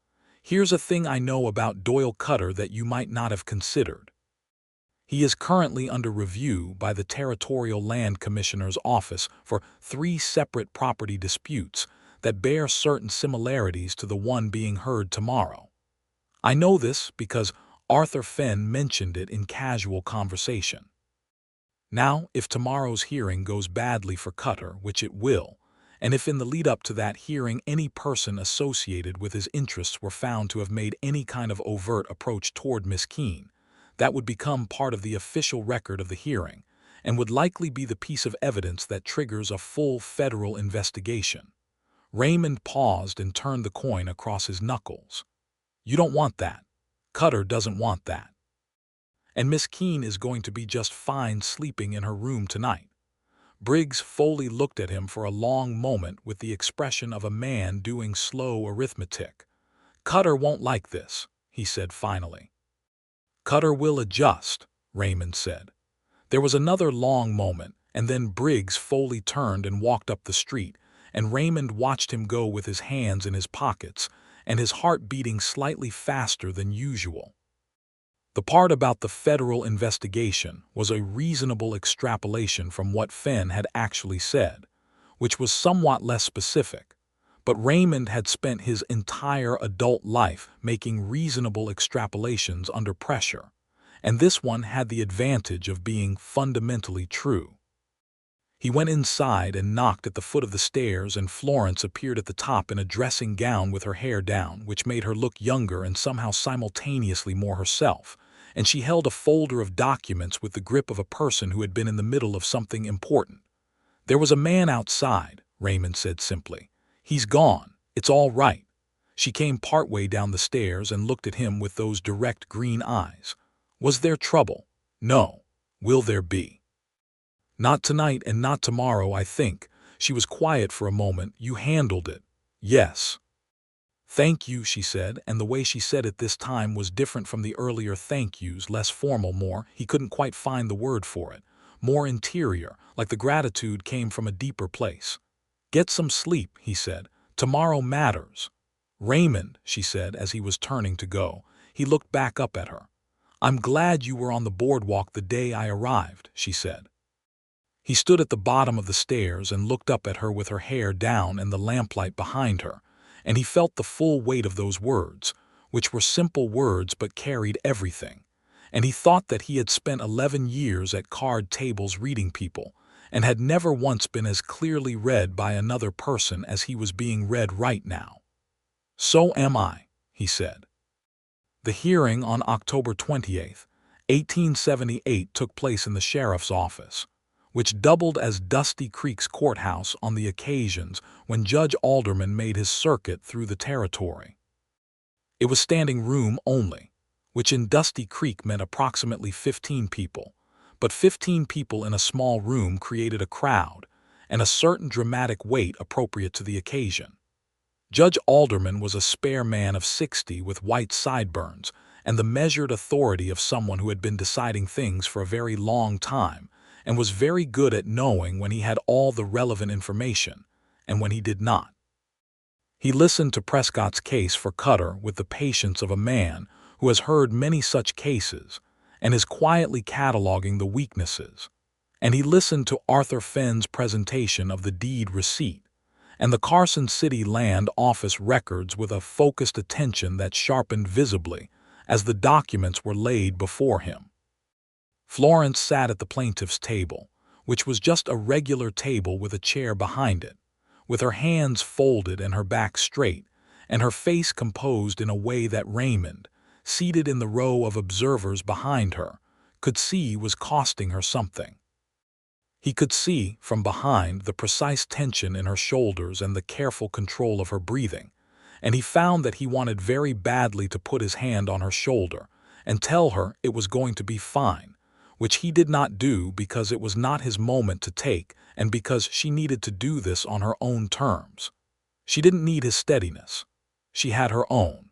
"Here's a thing I know about Doyle Cutter that you might not have considered. He is currently under review by the Territorial Land Commissioner's office for 3 separate property disputes that bear certain similarities to the one being heard tomorrow. I know this because Arthur Fenn mentioned it in casual conversation. Now, if tomorrow's hearing goes badly for Cutter, which it will, and if in the lead-up to that hearing any person associated with his interests were found to have made any kind of overt approach toward Miss Keene, that would become part of the official record of the hearing and would likely be the piece of evidence that triggers a full federal investigation." Raymond paused and turned the coin across his knuckles. "You don't want that. Cutter doesn't want that. And Miss Keene is going to be just fine sleeping in her room tonight." Briggs Foley looked at him for a long moment with the expression of a man doing slow arithmetic. "Cutter won't like this," he said finally. "Cutter will adjust," Raymond said. There was another long moment, and then Briggs Foley turned and walked up the street, and Raymond watched him go with his hands in his pockets and his heart beating slightly faster than usual. The part about the federal investigation was a reasonable extrapolation from what Fenn had actually said, which was somewhat less specific. But Raymond had spent his entire adult life making reasonable extrapolations under pressure, and this one had the advantage of being fundamentally true. He went inside and knocked at the foot of the stairs, and Florence appeared at the top in a dressing gown with her hair down, which made her look younger and somehow simultaneously more herself, and she held a folder of documents with the grip of a person who had been in the middle of something important. "There was a man outside," Raymond said simply. "He's gone. It's all right." She came partway down the stairs and looked at him with those direct green eyes. "Was there trouble?" "No." "Will there be?" "Not tonight and not tomorrow, I think." She was quiet for a moment. "You handled it." "Yes." "Thank you," she said, and the way she said it this time was different from the earlier thank yous, less formal, more, he couldn't quite find the word for it, more interior, like the gratitude came from a deeper place. "Get some sleep," he said. "Tomorrow matters." "Raymond," she said as he was turning to go. He looked back up at her. "I'm glad you were on the boardwalk the day I arrived," she said. He stood at the bottom of the stairs and looked up at her with her hair down and the lamplight behind her, and he felt the full weight of those words, which were simple words but carried everything, and he thought that he had spent 11 years at card tables reading people, and had never once been as clearly read by another person as he was being read right now. "So am I," he said. The hearing on October 28, 1878 took place in the sheriff's office, which doubled as Dusty Creek's courthouse on the occasions when Judge Alderman made his circuit through the territory. It was standing room only, which in Dusty Creek meant approximately 15 people, but 15 people in a small room created a crowd and a certain dramatic weight appropriate to the occasion. Judge Alderman was a spare man of 60 with white sideburns and the measured authority of someone who had been deciding things for a very long time and was very good at knowing when he had all the relevant information and when he did not. He listened to Prescott's case for Cutter with the patience of a man who has heard many such cases and is quietly cataloging the weaknesses, and he listened to Arthur Fenn's presentation of the deed receipt and the Carson City Land Office records with a focused attention that sharpened visibly as the documents were laid before him. Florence sat at the plaintiff's table, which was just a regular table with a chair behind it, with her hands folded and her back straight, and her face composed in a way that Raymond, seated in the row of observers behind her, could see was costing her something. He could see, from behind, the precise tension in her shoulders and the careful control of her breathing, and he found that he wanted very badly to put his hand on her shoulder and tell her it was going to be fine, which he did not do because it was not his moment to take and because she needed to do this on her own terms. She didn't need his steadiness. She had her own.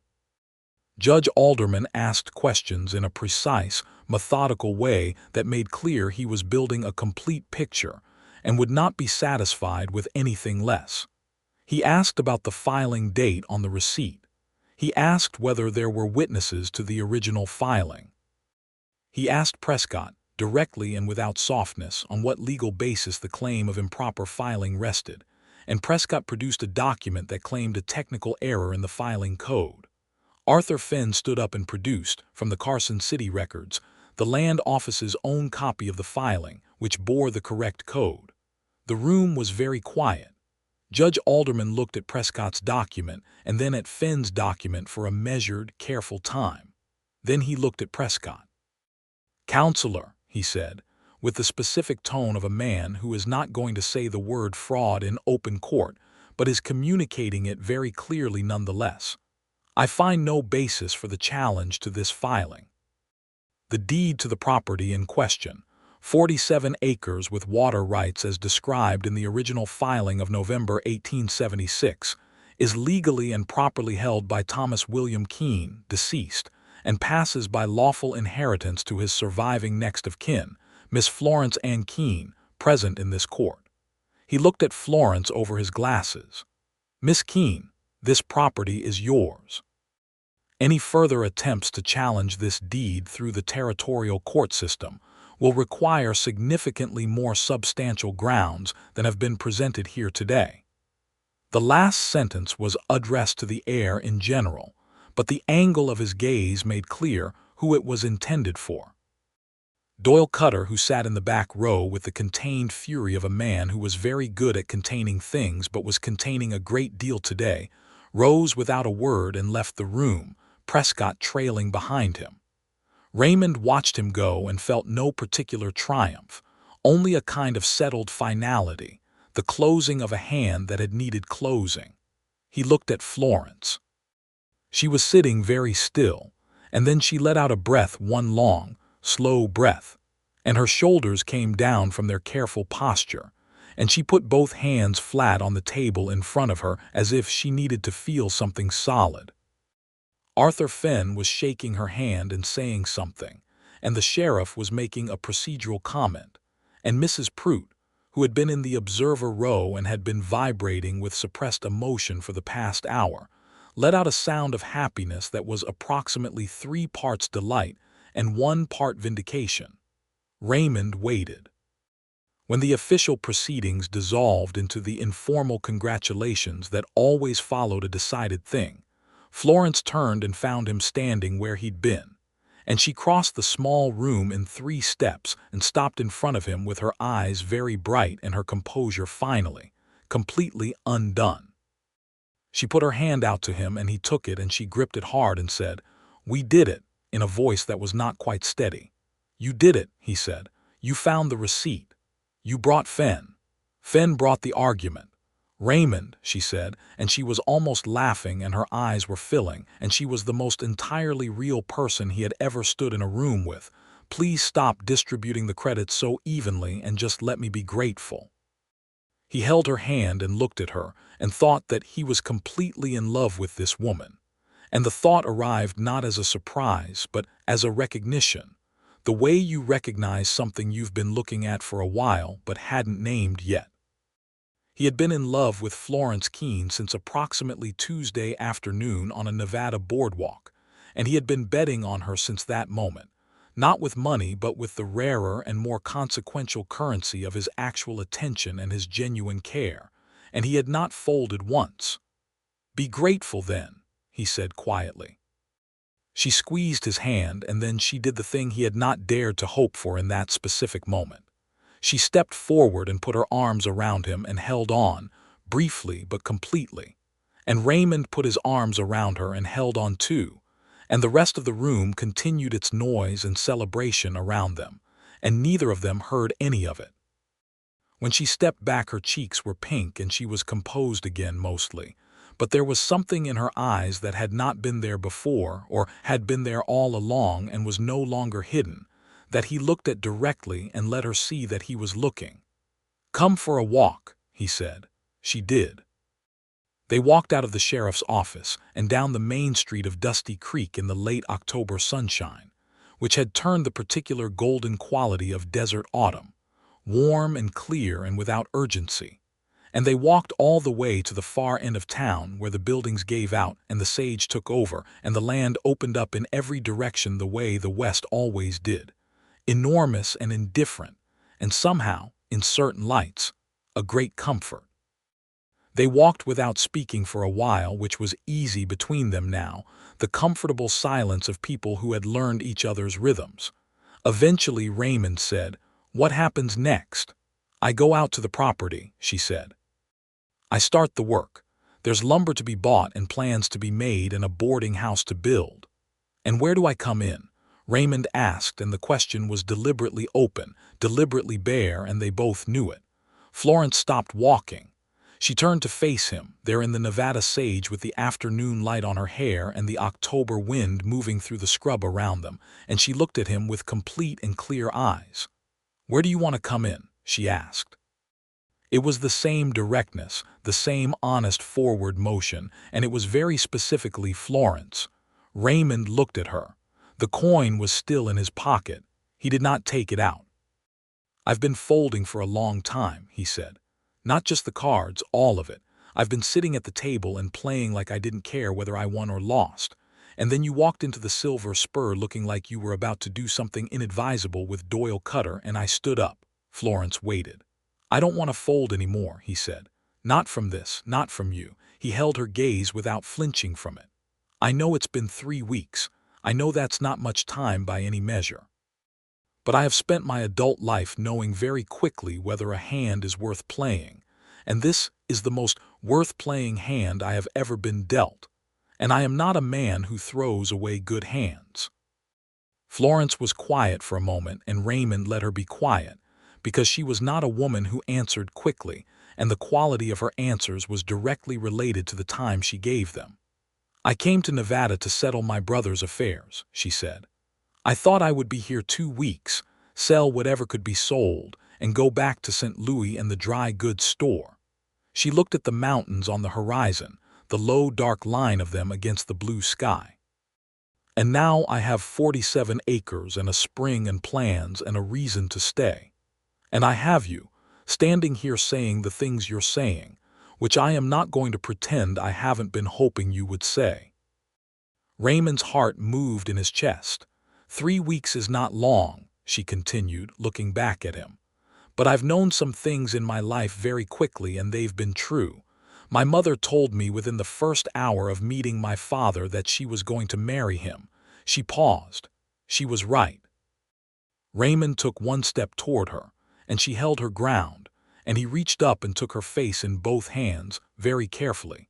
Judge Alderman asked questions in a precise, methodical way that made clear he was building a complete picture and would not be satisfied with anything less. He asked about the filing date on the receipt. He asked whether there were witnesses to the original filing. He asked Prescott, directly and without softness, on what legal basis the claim of improper filing rested, and Prescott produced a document that claimed a technical error in the filing code. Arthur Finn stood up and produced, from the Carson City records, the land office's own copy of the filing, which bore the correct code. The room was very quiet. Judge Alderman looked at Prescott's document and then at Finn's document for a measured, careful time. Then he looked at Prescott. "Counselor," he said, with the specific tone of a man who is not going to say the word fraud in open court, but is communicating it very clearly nonetheless, "I find no basis for the challenge to this filing. The deed to the property in question, 47 acres with water rights as described in the original filing of November 1876, is legally and properly held by Thomas William Keene, deceased, and passes by lawful inheritance to his surviving next of kin, Miss Florence Ann Keene, present in this court." He looked at Florence over his glasses. "Miss Keene, this property is yours. Any further attempts to challenge this deed through the territorial court system will require significantly more substantial grounds than have been presented here today." The last sentence was addressed to the heir in general, but the angle of his gaze made clear who it was intended for. Doyle Cutter, who sat in the back row with the contained fury of a man who was very good at containing things but was containing a great deal today, rose without a word and left the room, Prescott trailing behind him. Raymond watched him go and felt no particular triumph, only a kind of settled finality, the closing of a hand that had needed closing. He looked at Florence. She was sitting very still, and then she let out a breath, one long, slow breath, and her shoulders came down from their careful posture, and she put both hands flat on the table in front of her as if she needed to feel something solid. Arthur Finn was shaking her hand and saying something, and the sheriff was making a procedural comment, and Mrs. Prout, who had been in the observer row and had been vibrating with suppressed emotion for the past hour, let out a sound of happiness that was approximately 3 parts delight and 1 part vindication. Raymond waited. When the official proceedings dissolved into the informal congratulations that always followed a decided thing, Florence turned and found him standing where he'd been, and she crossed the small room in 3 steps and stopped in front of him with her eyes very bright and her composure finally, completely undone. She put her hand out to him and he took it and she gripped it hard and said, "We did it," in a voice that was not quite steady. "You did it," he said. "You found the receipt. You brought Fenn. Fenn brought the argument. Raymond," she said, and she was almost laughing and her eyes were filling, and she was the most entirely real person he had ever stood in a room with. "Please stop distributing the credit so evenly and just let me be grateful." He held her hand and looked at her and thought that he was completely in love with this woman. And the thought arrived not as a surprise, but as a recognition. The way you recognize something you've been looking at for a while but hadn't named yet. He had been in love with Florence Keene since approximately Tuesday afternoon on a Nevada boardwalk, and he had been betting on her since that moment, not with money but with the rarer and more consequential currency of his actual attention and his genuine care, and he had not folded once. "Be grateful then," he said quietly. She squeezed his hand, and then she did the thing he had not dared to hope for in that specific moment. She stepped forward and put her arms around him and held on, briefly but completely. And Raymond put his arms around her and held on too, and the rest of the room continued its noise and celebration around them, and neither of them heard any of it. When she stepped back, her cheeks were pink and she was composed again mostly, but there was something in her eyes that had not been there before, or had been there all along and was no longer hidden, that he looked at directly and let her see that he was looking. "Come for a walk," he said. She did. They walked out of the sheriff's office and down the main street of Dusty Creek in the late October sunshine, which had turned the particular golden quality of desert autumn, warm and clear and without urgency. And they walked all the way to the far end of town where the buildings gave out and the sage took over and the land opened up in every direction the way the West always did, enormous and indifferent, and somehow, in certain lights, a great comfort. They walked without speaking for a while, which was easy between them now, the comfortable silence of people who had learned each other's rhythms. Eventually Raymond said, "What happens next?" "I go out to the property," she said. "I start the work. There's lumber to be bought and plans to be made and a boarding house to build." "And where do I come in?" Raymond asked, and the question was deliberately open, deliberately bare, and they both knew it. Florence stopped walking. She turned to face him, there in the Nevada sage with the afternoon light on her hair and the October wind moving through the scrub around them, and she looked at him with complete and clear eyes. "Where do you want to come in?" she asked. It was the same directness, the same honest forward motion, and it was very specifically Florence. Raymond looked at her. The coin was still in his pocket. He did not take it out. "I've been folding for a long time," he said. "Not just the cards, all of it. I've been sitting at the table and playing like I didn't care whether I won or lost. And then you walked into the Silver Spur looking like you were about to do something inadvisable with Doyle Cutter, and I stood up." Florence waited. "I don't want to fold anymore," he said. "Not from this, not from you." He held her gaze without flinching from it. "I know it's been 3 weeks. I know that's not much time by any measure. But I have spent my adult life knowing very quickly whether a hand is worth playing, and this is the most worth-playing hand I have ever been dealt, and I am not a man who throws away good hands." Florence was quiet for a moment, and Raymond let her be quiet, because she was not a woman who answered quickly, and the quality of her answers was directly related to the time she gave them. "I came to Nevada to settle my brother's affairs," she said. "I thought I would be here 2 weeks, sell whatever could be sold, and go back to St. Louis and the dry goods store." She looked at the mountains on the horizon, the low dark line of them against the blue sky. "And now I have 47 acres and a spring and plans and a reason to stay. And I have you, standing here saying the things you're saying, which I am not going to pretend I haven't been hoping you would say." Raymond's heart moved in his chest. 3 weeks is not long," she continued, looking back at him. "But I've known some things in my life very quickly, and they've been true. My mother told me within the first hour of meeting my father that she was going to marry him." She paused. She was right. Raymond took 1 step toward her, and she held her ground, and he reached up and took her face in both hands, very carefully.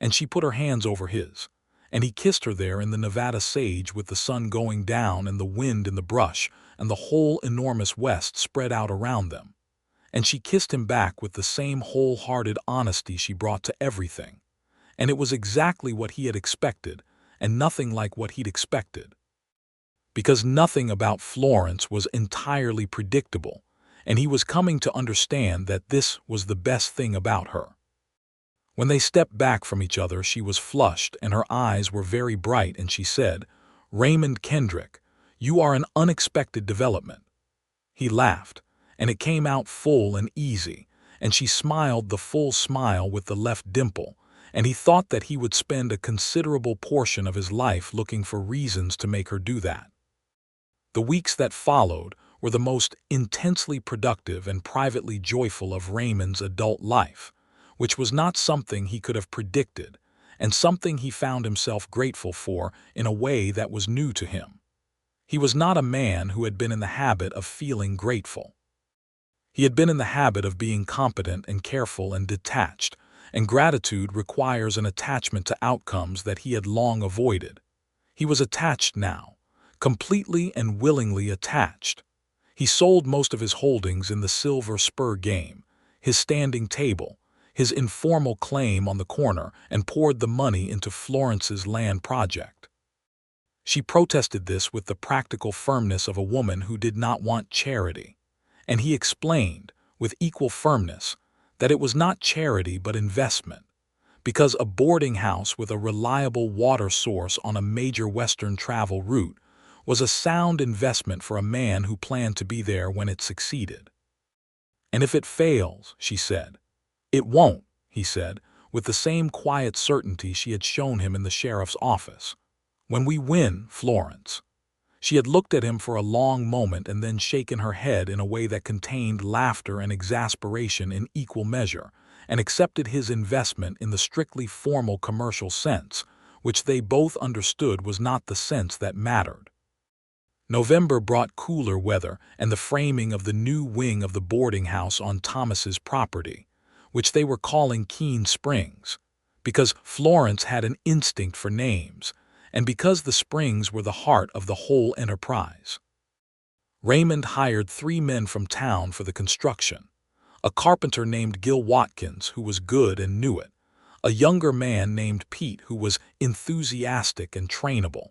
And she put her hands over his, and he kissed her there in the Nevada sage with the sun going down and the wind in the brush and the whole enormous West spread out around them. And she kissed him back with the same wholehearted honesty she brought to everything. And it was exactly what he had expected, and nothing like what he'd expected. Because nothing about Florence was entirely predictable, and he was coming to understand that this was the best thing about her. When they stepped back from each other, she was flushed and her eyes were very bright, and she said, "Raymond Kendrick, you are an unexpected development." He laughed, and it came out full and easy, and she smiled the full smile with the left dimple, and he thought that he would spend a considerable portion of his life looking for reasons to make her do that. The weeks that followed were the most intensely productive and privately joyful of Raymond's adult life, which was not something he could have predicted, and something he found himself grateful for in a way that was new to him. He was not a man who had been in the habit of feeling grateful. He had been in the habit of being competent and careful and detached, and gratitude requires an attachment to outcomes that he had long avoided. He was attached now, completely and willingly attached. He sold most of his holdings in the Silver Spur game, his standing table, his informal claim on the corner, and poured the money into Florence's land project. She protested this with the practical firmness of a woman who did not want charity, and he explained, with equal firmness, that it was not charity but investment, because a boarding house with a reliable water source on a major Western travel route was a sound investment for a man who planned to be there when it succeeded. "And if it fails," she said. "It won't," he said, with the same quiet certainty she had shown him in the sheriff's office. "When we win, Florence." She had looked at him for a long moment and then shaken her head in a way that contained laughter and exasperation in equal measure, and accepted his investment in the strictly formal commercial sense, which they both understood was not the sense that mattered. November brought cooler weather and the framing of the new wing of the boarding house on Thomas's property, which they were calling Keene Springs, because Florence had an instinct for names, and because the springs were the heart of the whole enterprise. Raymond hired 3 men from town for the construction: a carpenter named Gil Watkins, who was good and knew it, a younger man named Pete, who was enthusiastic and trainable,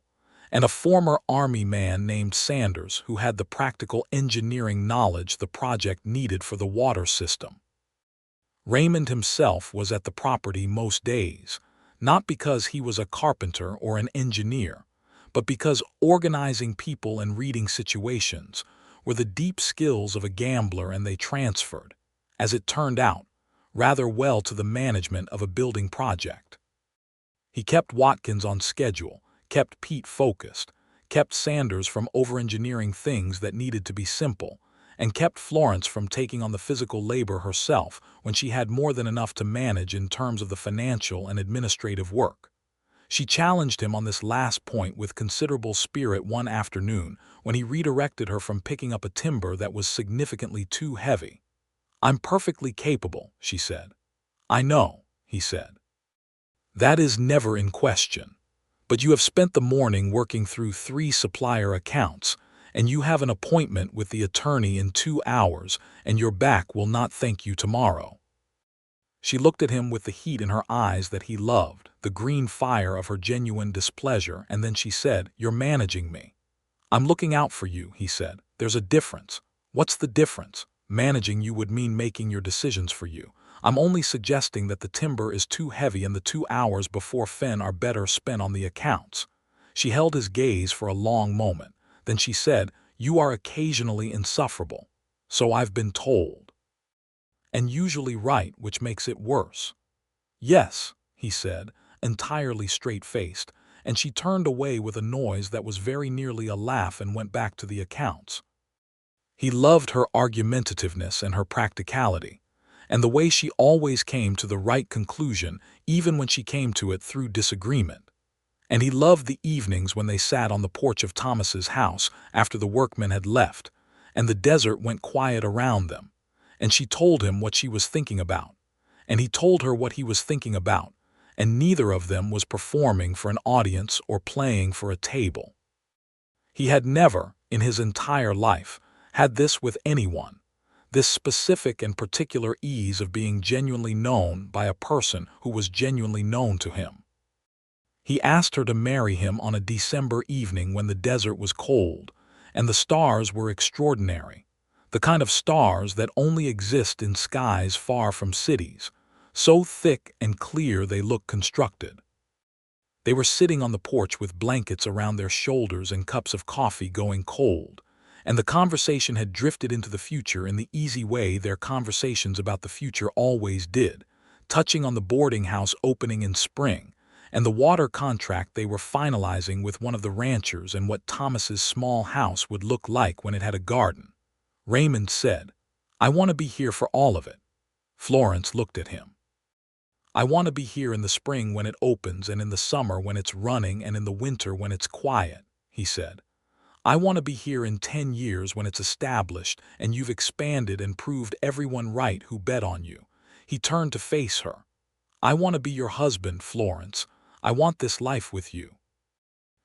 and a former Army man named Sanders, who had the practical engineering knowledge the project needed for the water system. Raymond himself was at the property most days, not because he was a carpenter or an engineer, but because organizing people and reading situations were the deep skills of a gambler, and they transferred, as it turned out, rather well to the management of a building project. He kept Watkins on schedule, kept Pete focused, kept Sanders from over-engineering things that needed to be simple, and kept Florence from taking on the physical labor herself when she had more than enough to manage in terms of the financial and administrative work. She challenged him on this last point with considerable spirit one afternoon when he redirected her from picking up a timber that was significantly too heavy. "I'm perfectly capable," she said. "I know," he said. "That is never in question. But you have spent the morning working through 3 supplier accounts, and you have an appointment with the attorney in 2 hours, and your back will not thank you tomorrow." She looked at him with the heat in her eyes that he loved, the green fire of her genuine displeasure, and then she said, "You're managing me." "I'm looking out for you," he said. "There's a difference." "What's the difference?" "Managing you would mean making your decisions for you. I'm only suggesting that the timber is too heavy and the 2 hours before Fen are better spent on the accounts." She held his gaze for a long moment. Then she said, "You are occasionally insufferable. So I've been told. And usually right, which makes it worse." "Yes," he said, entirely straight-faced, and she turned away with a noise that was very nearly a laugh and went back to the accounts. He loved her argumentativeness and her practicality, and the way she always came to the right conclusion even when she came to it through disagreement. And he loved the evenings when they sat on the porch of Thomas's house after the workmen had left, and the desert went quiet around them, and she told him what she was thinking about, and he told her what he was thinking about, and neither of them was performing for an audience or playing for a table. He had never, in his entire life, had this with anyone, this specific and particular ease of being genuinely known by a person who was genuinely known to him. He asked her to marry him on a December evening when the desert was cold, and the stars were extraordinary, the kind of stars that only exist in skies far from cities, so thick and clear they look constructed. They were sitting on the porch with blankets around their shoulders and cups of coffee going cold, and the conversation had drifted into the future in the easy way their conversations about the future always did, touching on the boarding house opening in spring, and the water contract they were finalizing with one of the ranchers, and what Thomas's small house would look like when it had a garden. Raymond said, "I want to be here for all of it." Florence looked at him. "I want to be here in the spring when it opens, and in the summer when it's running, and in the winter when it's quiet," he said. I want to be here in 10 years when it's established and you've expanded and proved everyone right who bet on you." He turned to face her. "I want to be your husband, Florence. I want this life with you."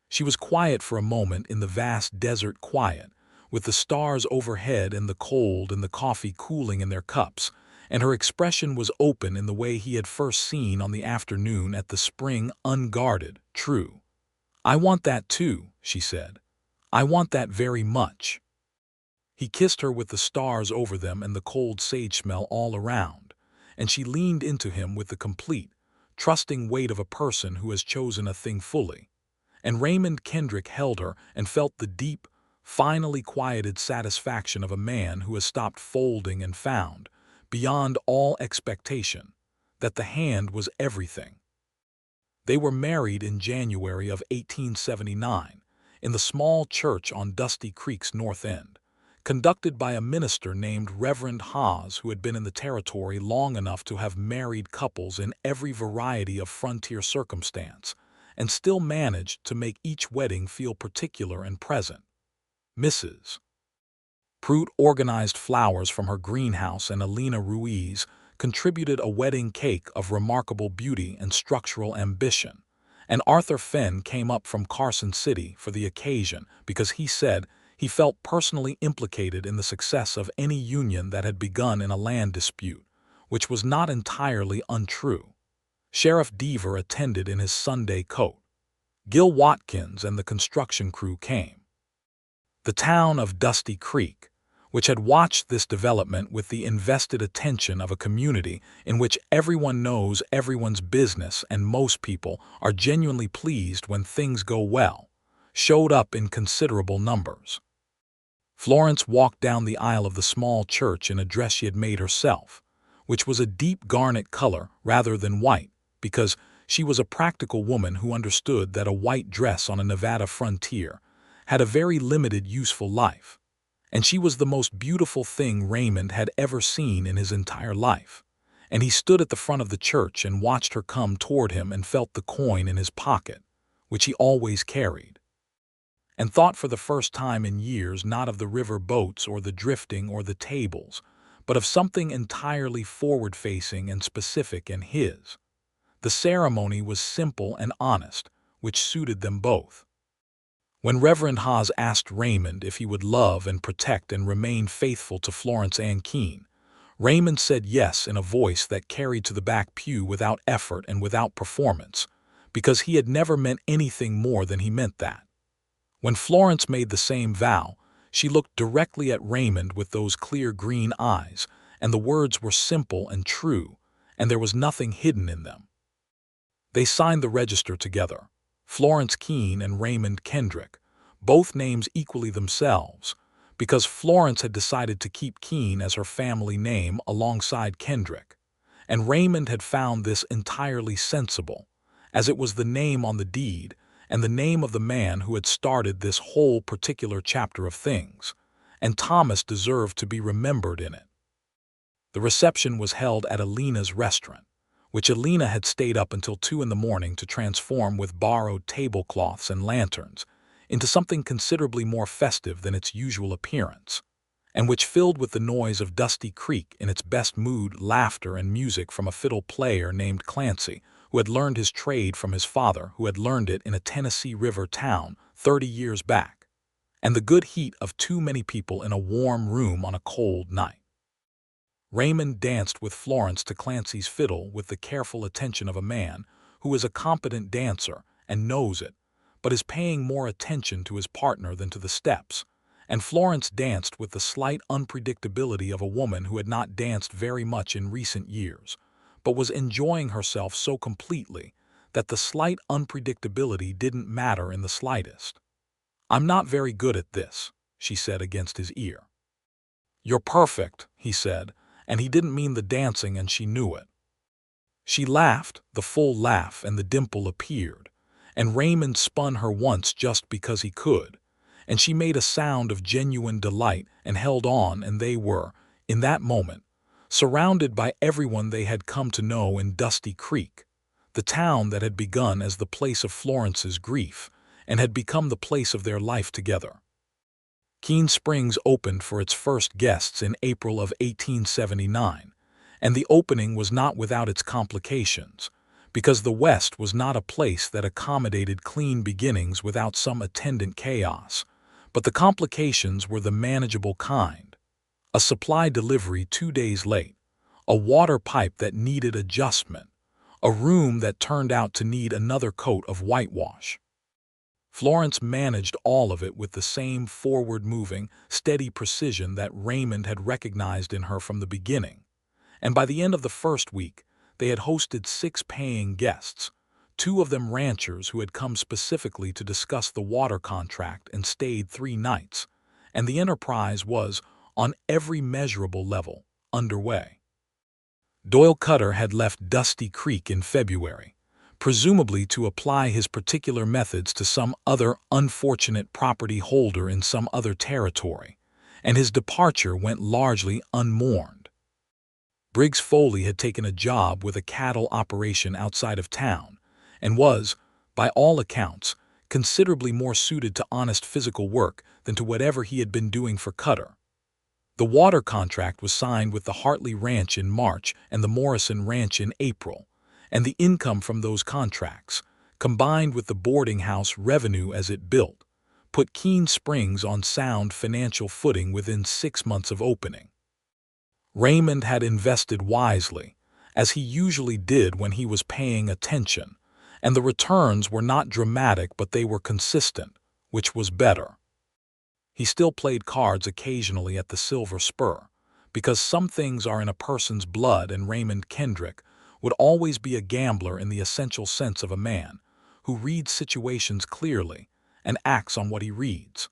She was quiet for a moment in the vast desert quiet, with the stars overhead and the cold and the coffee cooling in their cups, and her expression was open in the way he had first seen on the afternoon at the spring, unguarded, true. "I want that too," she said. "I want that very much." He kissed her with the stars over them and the cold sage smell all around, and she leaned into him with the complete, trusting weight of a person who has chosen a thing fully. And Raymond Kendrick held her and felt the deep, finally quieted satisfaction of a man who has stopped folding and found, beyond all expectation, that the hand was everything. They were married in January of 1879, in the small church on Dusty Creek's north end, conducted by a minister named Reverend Haas, who had been in the territory long enough to have married couples in every variety of frontier circumstance, and still managed to make each wedding feel particular and present. Mrs. Pruitt organized flowers from her greenhouse, and Alina Ruiz contributed a wedding cake of remarkable beauty and structural ambition, and Arthur Fenn came up from Carson City for the occasion because he said he felt personally implicated in the success of any union that had begun in a land dispute, which was not entirely untrue. Sheriff Deaver attended in his Sunday coat. Gil Watkins and the construction crew came. The town of Dusty Creek, which had watched this development with the invested attention of a community in which everyone knows everyone's business and most people are genuinely pleased when things go well, showed up in considerable numbers. Florence walked down the aisle of the small church in a dress she had made herself, which was a deep garnet color rather than white, because she was a practical woman who understood that a white dress on a Nevada frontier had a very limited useful life, and she was the most beautiful thing Raymond had ever seen in his entire life, and he stood at the front of the church and watched her come toward him and felt the coin in his pocket, which he always carried, and thought for the first time in years not of the river boats or the drifting or the tables, but of something entirely forward-facing and specific and his. The ceremony was simple and honest, which suited them both. When Reverend Haas asked Raymond if he would love and protect and remain faithful to Florence Keene, Raymond said yes in a voice that carried to the back pew without effort and without performance, because he had never meant anything more than he meant that. When Florence made the same vow, she looked directly at Raymond with those clear green eyes, and the words were simple and true, and there was nothing hidden in them. They signed the register together, Florence Keene and Raymond Kendrick, both names equally themselves, because Florence had decided to keep Keene as her family name alongside Kendrick, and Raymond had found this entirely sensible, as it was the name on the deed and the name of the man who had started this whole particular chapter of things, and Thomas deserved to be remembered in it. The reception was held at Alina's restaurant, which Alina had stayed up until 2 in the morning to transform with borrowed tablecloths and lanterns into something considerably more festive than its usual appearance, and which filled with the noise of Dusty Creek in its best mood, laughter and music from a fiddle player named Clancy, who had learned his trade from his father, who had learned it in a Tennessee River town 30 years back, and the good heat of too many people in a warm room on a cold night. Raymond danced with Florence to Clancy's fiddle with the careful attention of a man who is a competent dancer and knows it, but is paying more attention to his partner than to the steps, and Florence danced with the slight unpredictability of a woman who had not danced very much in recent years, but was enjoying herself so completely that the slight unpredictability didn't matter in the slightest. "I'm not very good at this," she said against his ear. "You're perfect," he said, and he didn't mean the dancing, and she knew it. She laughed, the full laugh, and the dimple appeared, and Raymond spun her once just because he could, and she made a sound of genuine delight and held on, and they were, in that moment, surrounded by everyone they had come to know in Dusty Creek, the town that had begun as the place of Florence's grief and had become the place of their life together. Keene Springs opened for its first guests in April of 1879, and the opening was not without its complications, because the West was not a place that accommodated clean beginnings without some attendant chaos, but the complications were the manageable kind. A supply delivery 2 days late, a water pipe that needed adjustment, a room that turned out to need another coat of whitewash. Florence managed all of it with the same forward-moving, steady precision that Raymond had recognized in her from the beginning, and by the end of the first week, they had hosted 6 paying guests, 2 of them ranchers who had come specifically to discuss the water contract and stayed 3 nights, and the enterprise was, on every measurable level, underway. Doyle Cutter had left Dusty Creek in February, presumably to apply his particular methods to some other unfortunate property holder in some other territory, and his departure went largely unmourned. Briggs Foley had taken a job with a cattle operation outside of town, and was, by all accounts, considerably more suited to honest physical work than to whatever he had been doing for Cutter. The water contract was signed with the Hartley Ranch in March and the Morrison Ranch in April, and the income from those contracts, combined with the boarding house revenue as it built, put Keene Springs on sound financial footing within 6 months of opening. Raymond had invested wisely, as he usually did when he was paying attention, and the returns were not dramatic but they were consistent, which was better. He still played cards occasionally at the Silver Spur, because some things are in a person's blood, and Raymond Kendrick would always be a gambler in the essential sense of a man who reads situations clearly and acts on what he reads.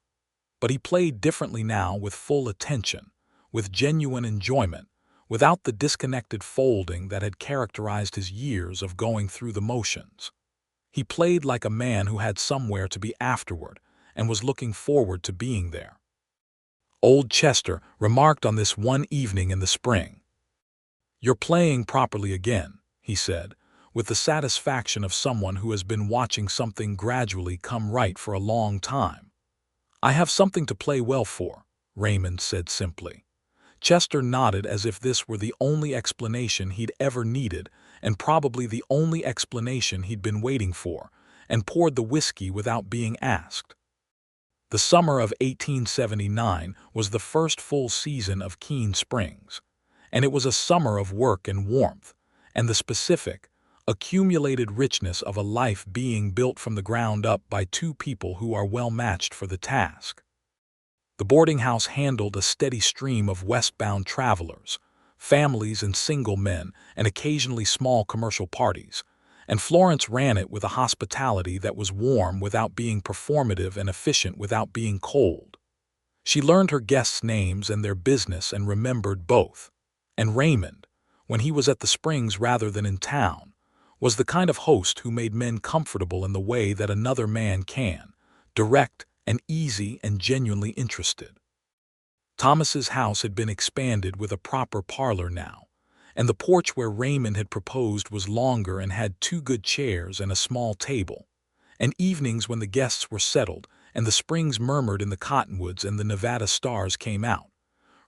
But he played differently now, with full attention, with genuine enjoyment, without the disconnected folding that had characterized his years of going through the motions. He played like a man who had somewhere to be afterward and was looking forward to being there. Old Chester remarked on this one evening in the spring. "You're playing properly again," he said, with the satisfaction of someone who has been watching something gradually come right for a long time. "I have something to play well for," Raymond said simply. Chester nodded as if this were the only explanation he'd ever needed, and probably the only explanation he'd been waiting for, and poured the whiskey without being asked. The summer of 1879 was the first full season of Keene Springs, and it was a summer of work and warmth, and the specific, accumulated richness of a life being built from the ground up by 2 people who are well matched for the task. The boarding house handled a steady stream of westbound travelers, families and single men, and occasionally small commercial parties, and Florence ran it with a hospitality that was warm without being performative and efficient without being cold. She learned her guests' names and their business and remembered both. And Raymond, when he was at the Springs rather than in town, was the kind of host who made men comfortable in the way that another man can, direct and easy and genuinely interested. Thomas's house had been expanded with a proper parlor now, and the porch where Raymond had proposed was longer and had 2 good chairs and a small table, and evenings when the guests were settled and the Springs murmured in the cottonwoods and the Nevada stars came out,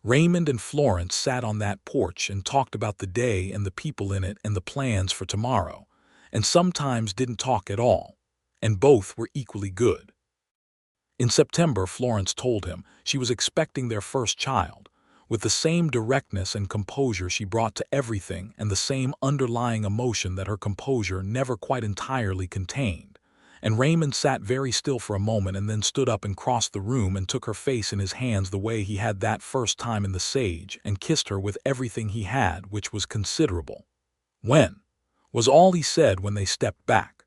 Raymond and Florence sat on that porch and talked about the day and the people in it and the plans for tomorrow, and sometimes didn't talk at all, and both were equally good. In September, Florence told him she was expecting their first child, with the same directness and composure she brought to everything and the same underlying emotion that her composure never quite entirely contained, and Raymond sat very still for a moment and then stood up and crossed the room and took her face in his hands the way he had that first time in the sage and kissed her with everything he had, which was considerable. "When?" was all he said when they stepped back.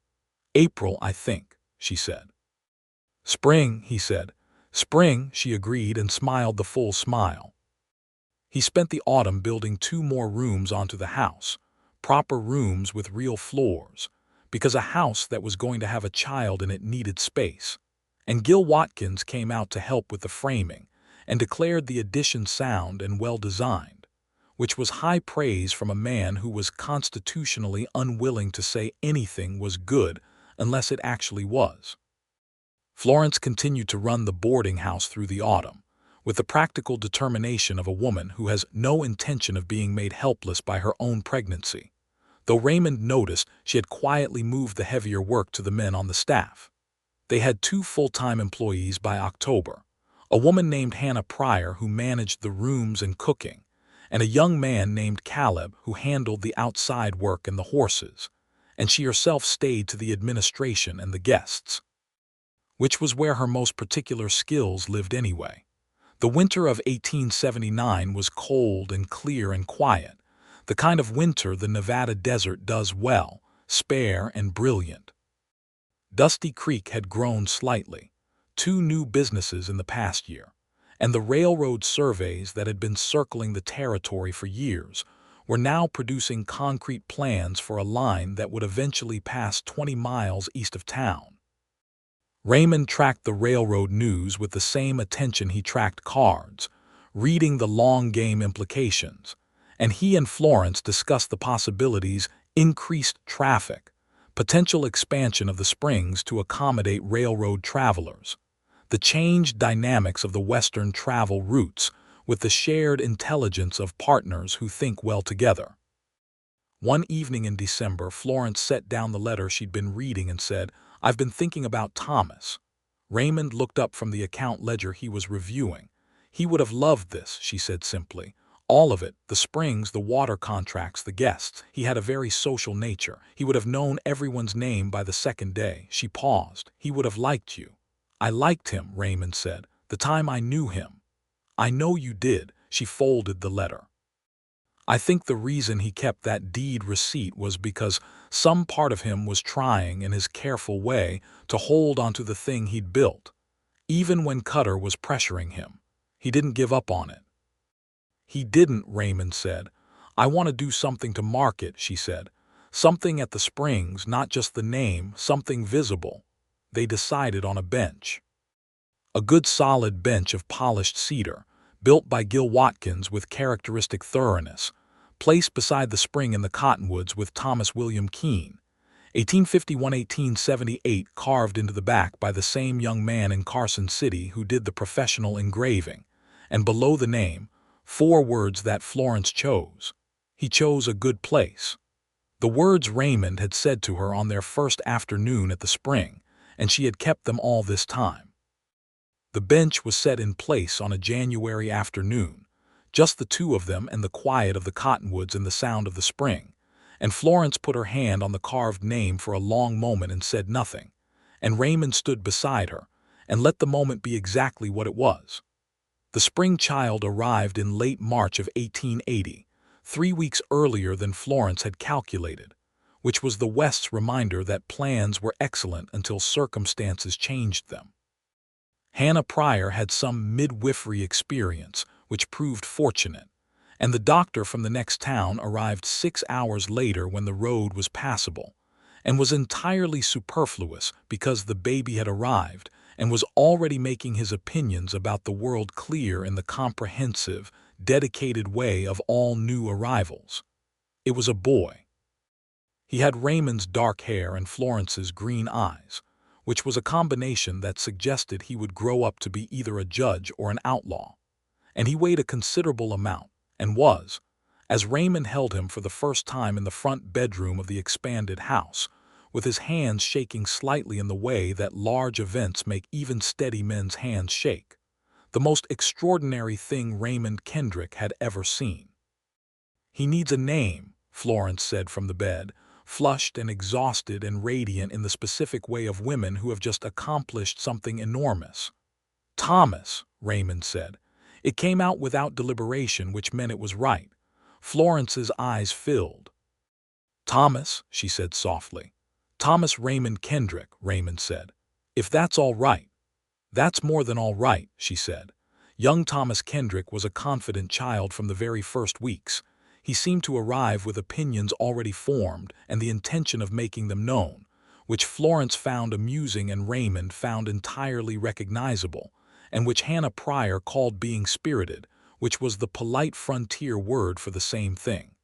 "April, I think," she said. "Spring," he said. "Spring," she agreed and smiled the full smile. He spent the autumn building 2 more rooms onto the house, proper rooms with real floors, because a house that was going to have a child in it needed space, and Gil Watkins came out to help with the framing and declared the addition sound and well-designed, which was high praise from a man who was constitutionally unwilling to say anything was good unless it actually was. Florence continued to run the boarding house through the autumn, with the practical determination of a woman who has no intention of being made helpless by her own pregnancy. Though Raymond noticed, she had quietly moved the heavier work to the men on the staff. They had 2 full-time employees by October, a woman named Hannah Pryor who managed the rooms and cooking, and a young man named Caleb who handled the outside work and the horses, and she herself stayed to the administration and the guests, which was where her most particular skills lived anyway. The winter of 1879 was cold and clear and quiet, the kind of winter the Nevada desert does well, spare and brilliant. Dusty Creek had grown slightly, 2 new businesses in the past year, and the railroad surveys that had been circling the territory for years were now producing concrete plans for a line that would eventually pass 20 miles east of town. Raymond tracked the railroad news with the same attention he tracked cards, reading the long-game implications, and he and Florence discussed the possibilities: increased traffic, potential expansion of the springs to accommodate railroad travelers, the changed dynamics of the western travel routes with the shared intelligence of partners who think well together. One evening in December, Florence set down the letter she'd been reading and said, "I've been thinking about Thomas." Raymond looked up from the account ledger he was reviewing. "He would have loved this," she said simply. "All of it, the springs, the water contracts, the guests. He had a very social nature. He would have known everyone's name by the second day." She paused. "He would have liked you." "I liked him," Raymond said, "the time I knew him." "I know you did." She folded the letter. "I think the reason he kept that deed receipt was because some part of him was trying, in his careful way, to hold onto the thing he'd built. Even when Cutter was pressuring him, he didn't give up on it." "He didn't," Raymond said. "I want to do something to mark it," she said. "Something at the springs, not just the name, something visible." They decided on a bench. A good solid bench of polished cedar, built by Gil Watkins with characteristic thoroughness, placed beside the spring in the cottonwoods with Thomas William Keene, 1851–1878, carved into the back by the same young man in Carson City who did the professional engraving, and below the name, 4 words that Florence chose. He chose a good place. The words Raymond had said to her on their first afternoon at the spring, and she had kept them all this time. The bench was set in place on a January afternoon, just the 2 of them and the quiet of the cottonwoods and the sound of the spring, and Florence put her hand on the carved name for a long moment and said nothing, and Raymond stood beside her and let the moment be exactly what it was. The spring child arrived in late March of 1880, 3 weeks earlier than Florence had calculated, which was the West's reminder that plans were excellent until circumstances changed them. Hannah Pryor had some midwifery experience, which proved fortunate, and the doctor from the next town arrived 6 hours later when the road was passable, and was entirely superfluous because the baby had arrived and was already making his opinions about the world clear in the comprehensive, dedicated way of all new arrivals. It was a boy. He had Raymond's dark hair and Florence's green eyes, which was a combination that suggested he would grow up to be either a judge or an outlaw. And he weighed a considerable amount, and was, as Raymond held him for the first time in the front bedroom of the expanded house, with his hands shaking slightly in the way that large events make even steady men's hands shake, the most extraordinary thing Raymond Kendrick had ever seen. "He needs a name," Florence said from the bed, flushed and exhausted and radiant in the specific way of women who have just accomplished something enormous. "Thomas," Raymond said. It came out without deliberation, which meant it was right. Florence's eyes filled. "Thomas," she said softly. "Thomas Raymond Kendrick," Raymond said. "If that's all right." "That's more than all right," she said. Young Thomas Kendrick was a confident child from the very first weeks. He seemed to arrive with opinions already formed and the intention of making them known, which Florence found amusing and Raymond found entirely recognizable, and which Hannah Pryor called being spirited, which was the polite frontier word for the same thing.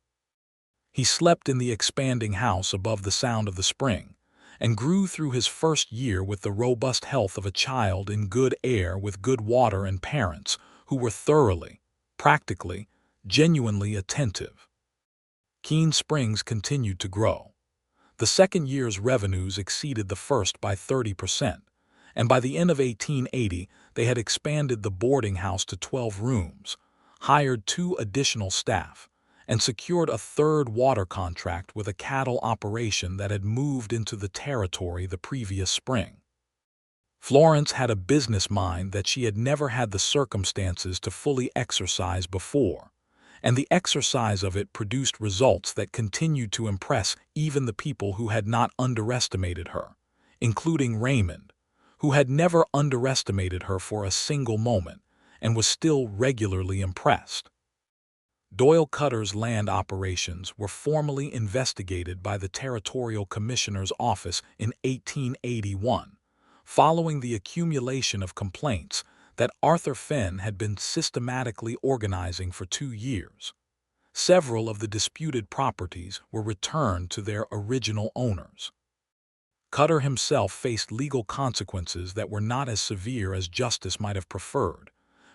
He slept in the expanding house above the sound of the spring, and grew through his first year with the robust health of a child in good air with good water and parents who were thoroughly, practically, genuinely attentive. Keene Springs continued to grow. The second year's revenues exceeded the first by 30%, and by the end of 1880 they had expanded the boarding house to 12 rooms, hired 2 additional staff, and secured a third water contract with a cattle operation that had moved into the territory the previous spring. Florence had a business mind that she had never had the circumstances to fully exercise before, and the exercise of it produced results that continued to impress even the people who had not underestimated her, including Raymond, who had never underestimated her for a single moment and was still regularly impressed. Doyle Cutter's land operations were formally investigated by the Territorial Commissioner's Office in 1881, following the accumulation of complaints that Arthur Fenn had been systematically organizing for 2 years. Several of the disputed properties were returned to their original owners. Cutter himself faced legal consequences that were not as severe as justice might have preferred,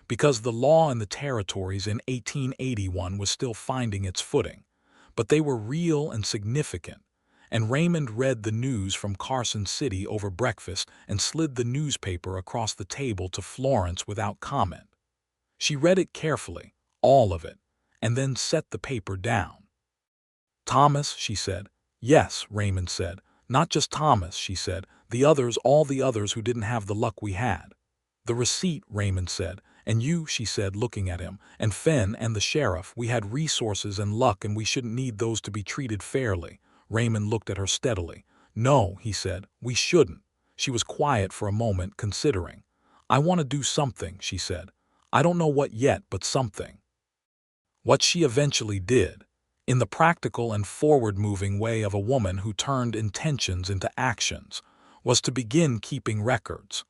because the law in the territories in 1881 was still finding its footing, but they were real and significant, and Raymond read the news from Carson City over breakfast and slid the newspaper across the table to Florence without comment. She read it carefully, all of it, and then set the paper down. "Thomas," she said. "Yes," Raymond said. "Not just Thomas," she said. "The others, all the others who didn't have the luck we had." "The receipt," Raymond said. "And you," she said, looking at him, "and Fenn and the sheriff, we had resources and luck and we shouldn't need those to be treated fairly." Raymond looked at her steadily. "No," he said, "we shouldn't." She was quiet for a moment, considering. "I want to do something," she said. "I don't know what yet, but something." What she eventually did, in the practical and forward-moving way of a woman who turned intentions into actions, was to begin keeping records.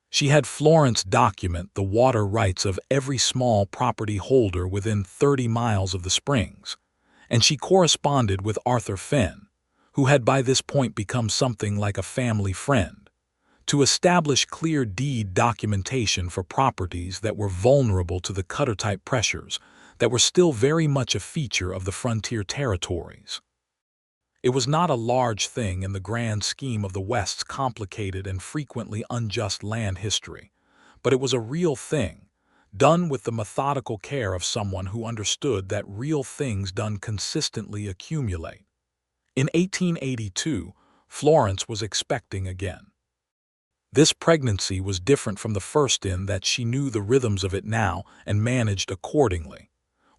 She had Florence document the water rights of every small property holder within 30 miles of the springs, and she corresponded with Arthur Fenn, who had by this point become something like a family friend, to establish clear deed documentation for properties that were vulnerable to the Cutter-type pressures that were still very much a feature of the frontier territories. It was not a large thing in the grand scheme of the West's complicated and frequently unjust land history, but it was a real thing, done with the methodical care of someone who understood that real things done consistently accumulate. In 1882, Florence was expecting again. This pregnancy was different from the first in that she knew the rhythms of it now and managed accordingly,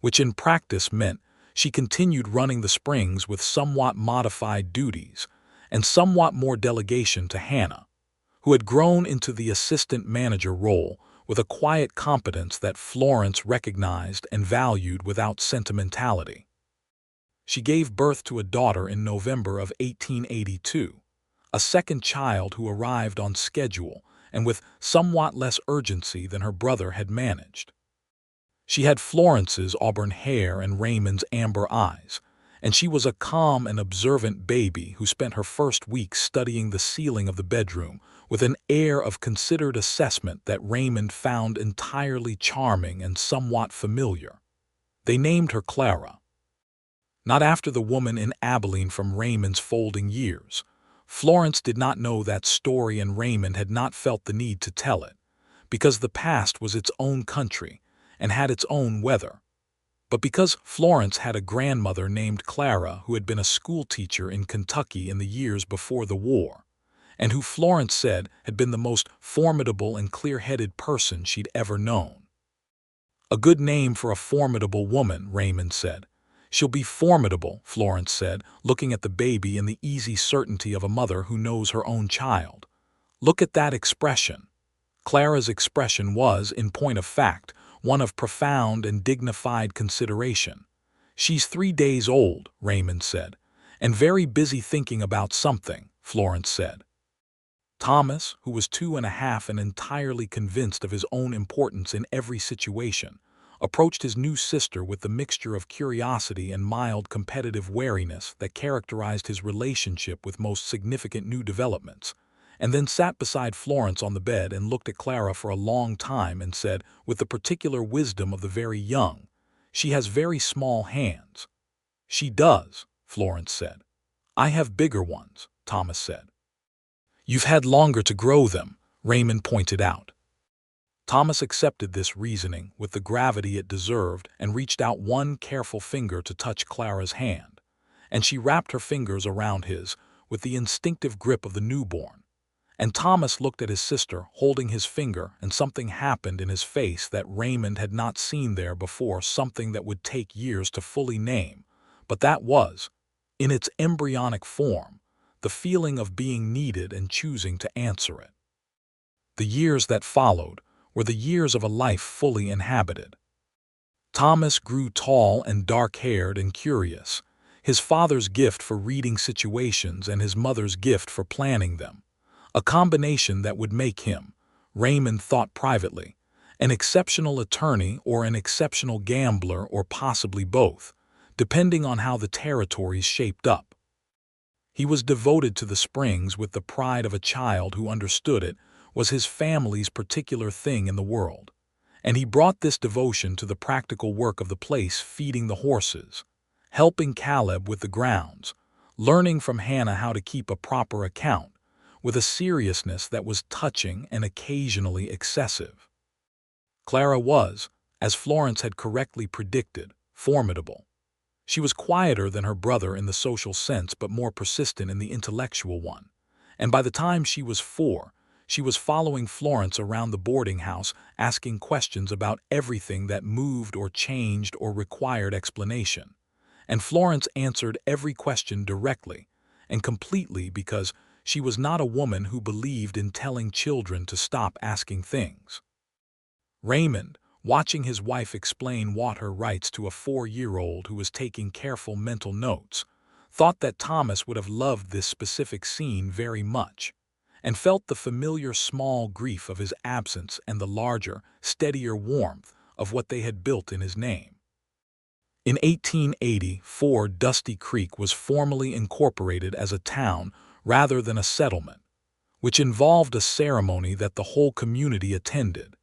which in practice meant she continued running the springs with somewhat modified duties and somewhat more delegation to Hannah, who had grown into the assistant manager role with a quiet competence that Florence recognized and valued without sentimentality. She gave birth to a daughter in November of 1882, a second child who arrived on schedule and with somewhat less urgency than her brother had managed. She had Florence's auburn hair and Raymond's amber eyes, and she was a calm and observant baby who spent her first week studying the ceiling of the bedroom with an air of considered assessment that Raymond found entirely charming and somewhat familiar. They named her Clara. Not after the woman in Abilene from Raymond's folding years. Florence did not know that story, and Raymond had not felt the need to tell it, because the past was its own country and had its own weather. But because Florence had a grandmother named Clara who had been a schoolteacher in Kentucky in the years before the war, and who Florence said had been the most formidable and clear-headed person she'd ever known. "A good name for a formidable woman," Raymond said. "She'll be formidable," Florence said, looking at the baby in the easy certainty of a mother who knows her own child. "Look at that expression." Clara's expression was, in point of fact, one of profound and dignified consideration. "She's 3 days old," Raymond said, "and very busy thinking about something," Florence said. Thomas, who was 2.5 and entirely convinced of his own importance in every situation, approached his new sister with the mixture of curiosity and mild competitive wariness that characterized his relationship with most significant new developments, and then sat beside Florence on the bed and looked at Clara for a long time and said, with the particular wisdom of the very young, "She has very small hands." "She does," Florence said. "I have bigger ones," Thomas said. "You've had longer to grow them," Raymond pointed out. Thomas accepted this reasoning with the gravity it deserved and reached out one careful finger to touch Clara's hand, and she wrapped her fingers around his with the instinctive grip of the newborn. And Thomas looked at his sister holding his finger, and something happened in his face that Raymond had not seen there before, something that would take years to fully name, but that was, in its embryonic form, the feeling of being needed and choosing to answer it. The years that followed were the years of a life fully inhabited. Thomas grew tall and dark-haired and curious, his father's gift for reading situations and his mother's gift for planning them, a combination that would make him, Raymond thought privately, an exceptional attorney or an exceptional gambler or possibly both, depending on how the territories shaped up. He was devoted to the Springs with the pride of a child who understood it was his family's particular thing in the world, and he brought this devotion to the practical work of the place, feeding the horses, helping Caleb with the grounds, learning from Hannah how to keep a proper account, with a seriousness that was touching and occasionally excessive. Clara was, as Florence had correctly predicted, formidable. She was quieter than her brother in the social sense but more persistent in the intellectual one, and by the time she was 4, she was following Florence around the boarding house, asking questions about everything that moved or changed or required explanation. And Florence answered every question directly and completely because she was not a woman who believed in telling children to stop asking things. Raymond, watching his wife explain water rights to a 4-year-old who was taking careful mental notes, thought that Thomas would have loved this specific scene very much, and felt the familiar small grief of his absence and the larger, steadier warmth of what they had built in his name. In 1884, Dusty Creek was formally incorporated as a town rather than a settlement, which involved a ceremony that the whole community attended,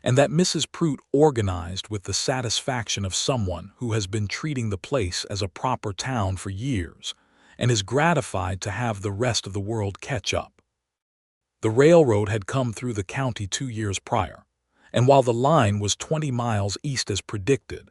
and that Mrs. Prout organized with the satisfaction of someone who has been treating the place as a proper town for years and is gratified to have the rest of the world catch up. The railroad had come through the county 2 years prior, and while the line was 20 miles east as predicted,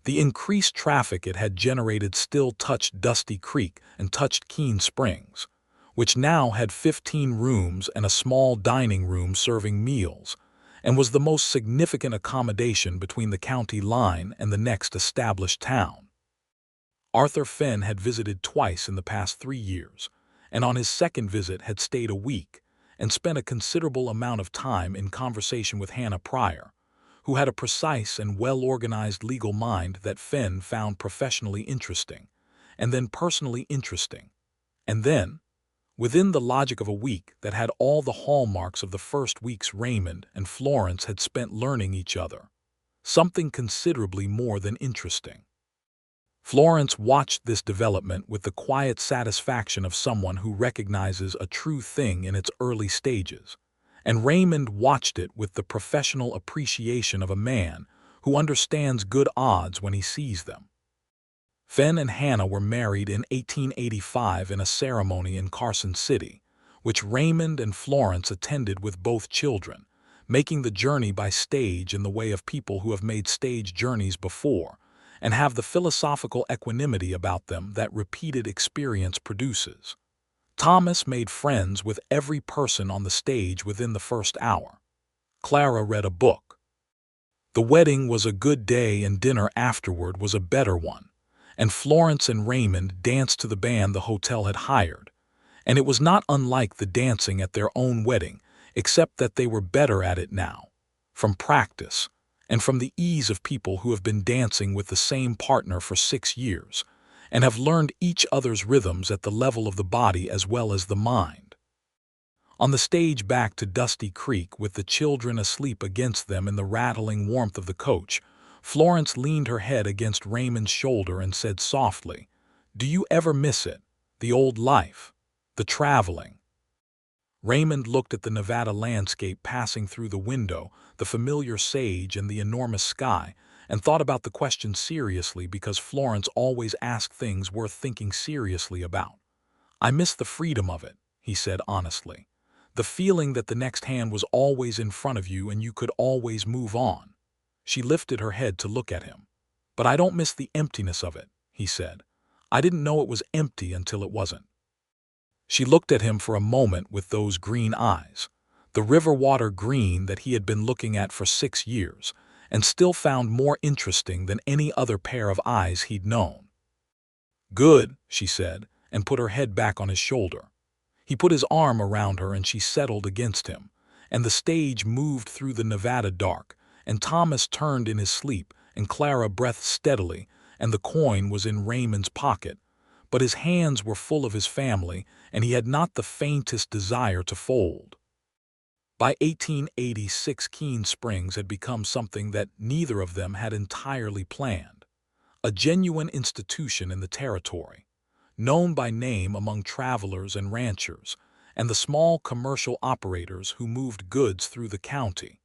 the increased traffic it had generated still touched Dusty Creek and touched Keene Springs, which now had 15 rooms and a small dining room serving meals, and was the most significant accommodation between the county line and the next established town. Arthur Fenn had visited twice in the past 3 years, and on his second visit had stayed a week and spent a considerable amount of time in conversation with Hannah Pryor, who had a precise and well-organized legal mind that Fenn found professionally interesting, and then personally interesting, and then, within the logic of a week that had all the hallmarks of the first weeks Raymond and Florence had spent learning each other, something considerably more than interesting. Florence watched this development with the quiet satisfaction of someone who recognizes a true thing in its early stages, and Raymond watched it with the professional appreciation of a man who understands good odds when he sees them. Fenn and Hannah were married in 1885 in a ceremony in Carson City, which Raymond and Florence attended with both children, making the journey by stage in the way of people who have made stage journeys before and have the philosophical equanimity about them that repeated experience produces. Thomas made friends with every person on the stage within the first hour. Clara read a book. The wedding was a good day and dinner afterward was a better one, and Florence and Raymond danced to the band the hotel had hired, and it was not unlike the dancing at their own wedding, except that they were better at it now, from practice, and from the ease of people who have been dancing with the same partner for 6 years, and have learned each other's rhythms at the level of the body as well as the mind. On the stage back to Dusty Creek, with the children asleep against them in the rattling warmth of the coach, Florence leaned her head against Raymond's shoulder and said softly, "Do you ever miss it, the old life, the traveling?" Raymond looked at the Nevada landscape passing through the window, the familiar sage and the enormous sky, and thought about the question seriously because Florence always asked things worth thinking seriously about. "I miss the freedom of it," he said honestly. "The feeling that the next hand was always in front of you and you could always move on." She lifted her head to look at him. "But I don't miss the emptiness of it," he said. "I didn't know it was empty until it wasn't." She looked at him for a moment with those green eyes, the river water green that he had been looking at for 6 years, and still found more interesting than any other pair of eyes he'd known. "Good," she said, and put her head back on his shoulder. He put his arm around her and she settled against him, and the stage moved through the Nevada dark, and Thomas turned in his sleep, and Clara breathed steadily, and the coin was in Raymond's pocket, but his hands were full of his family, and he had not the faintest desire to fold. By 1886, Keene Springs had become something that neither of them had entirely planned, a genuine institution in the territory, known by name among travelers and ranchers, and the small commercial operators who moved goods through the county,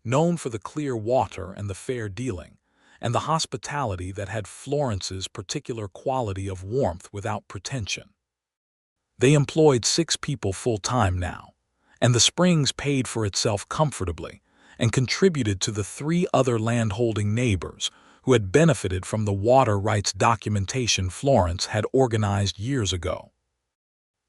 known for the clear water and the fair dealing, and the hospitality that had Florence's particular quality of warmth without pretension. They employed 6 people full-time now, and the Springs paid for itself comfortably and contributed to the 3 other landholding neighbors who had benefited from the water rights documentation Florence had organized years ago.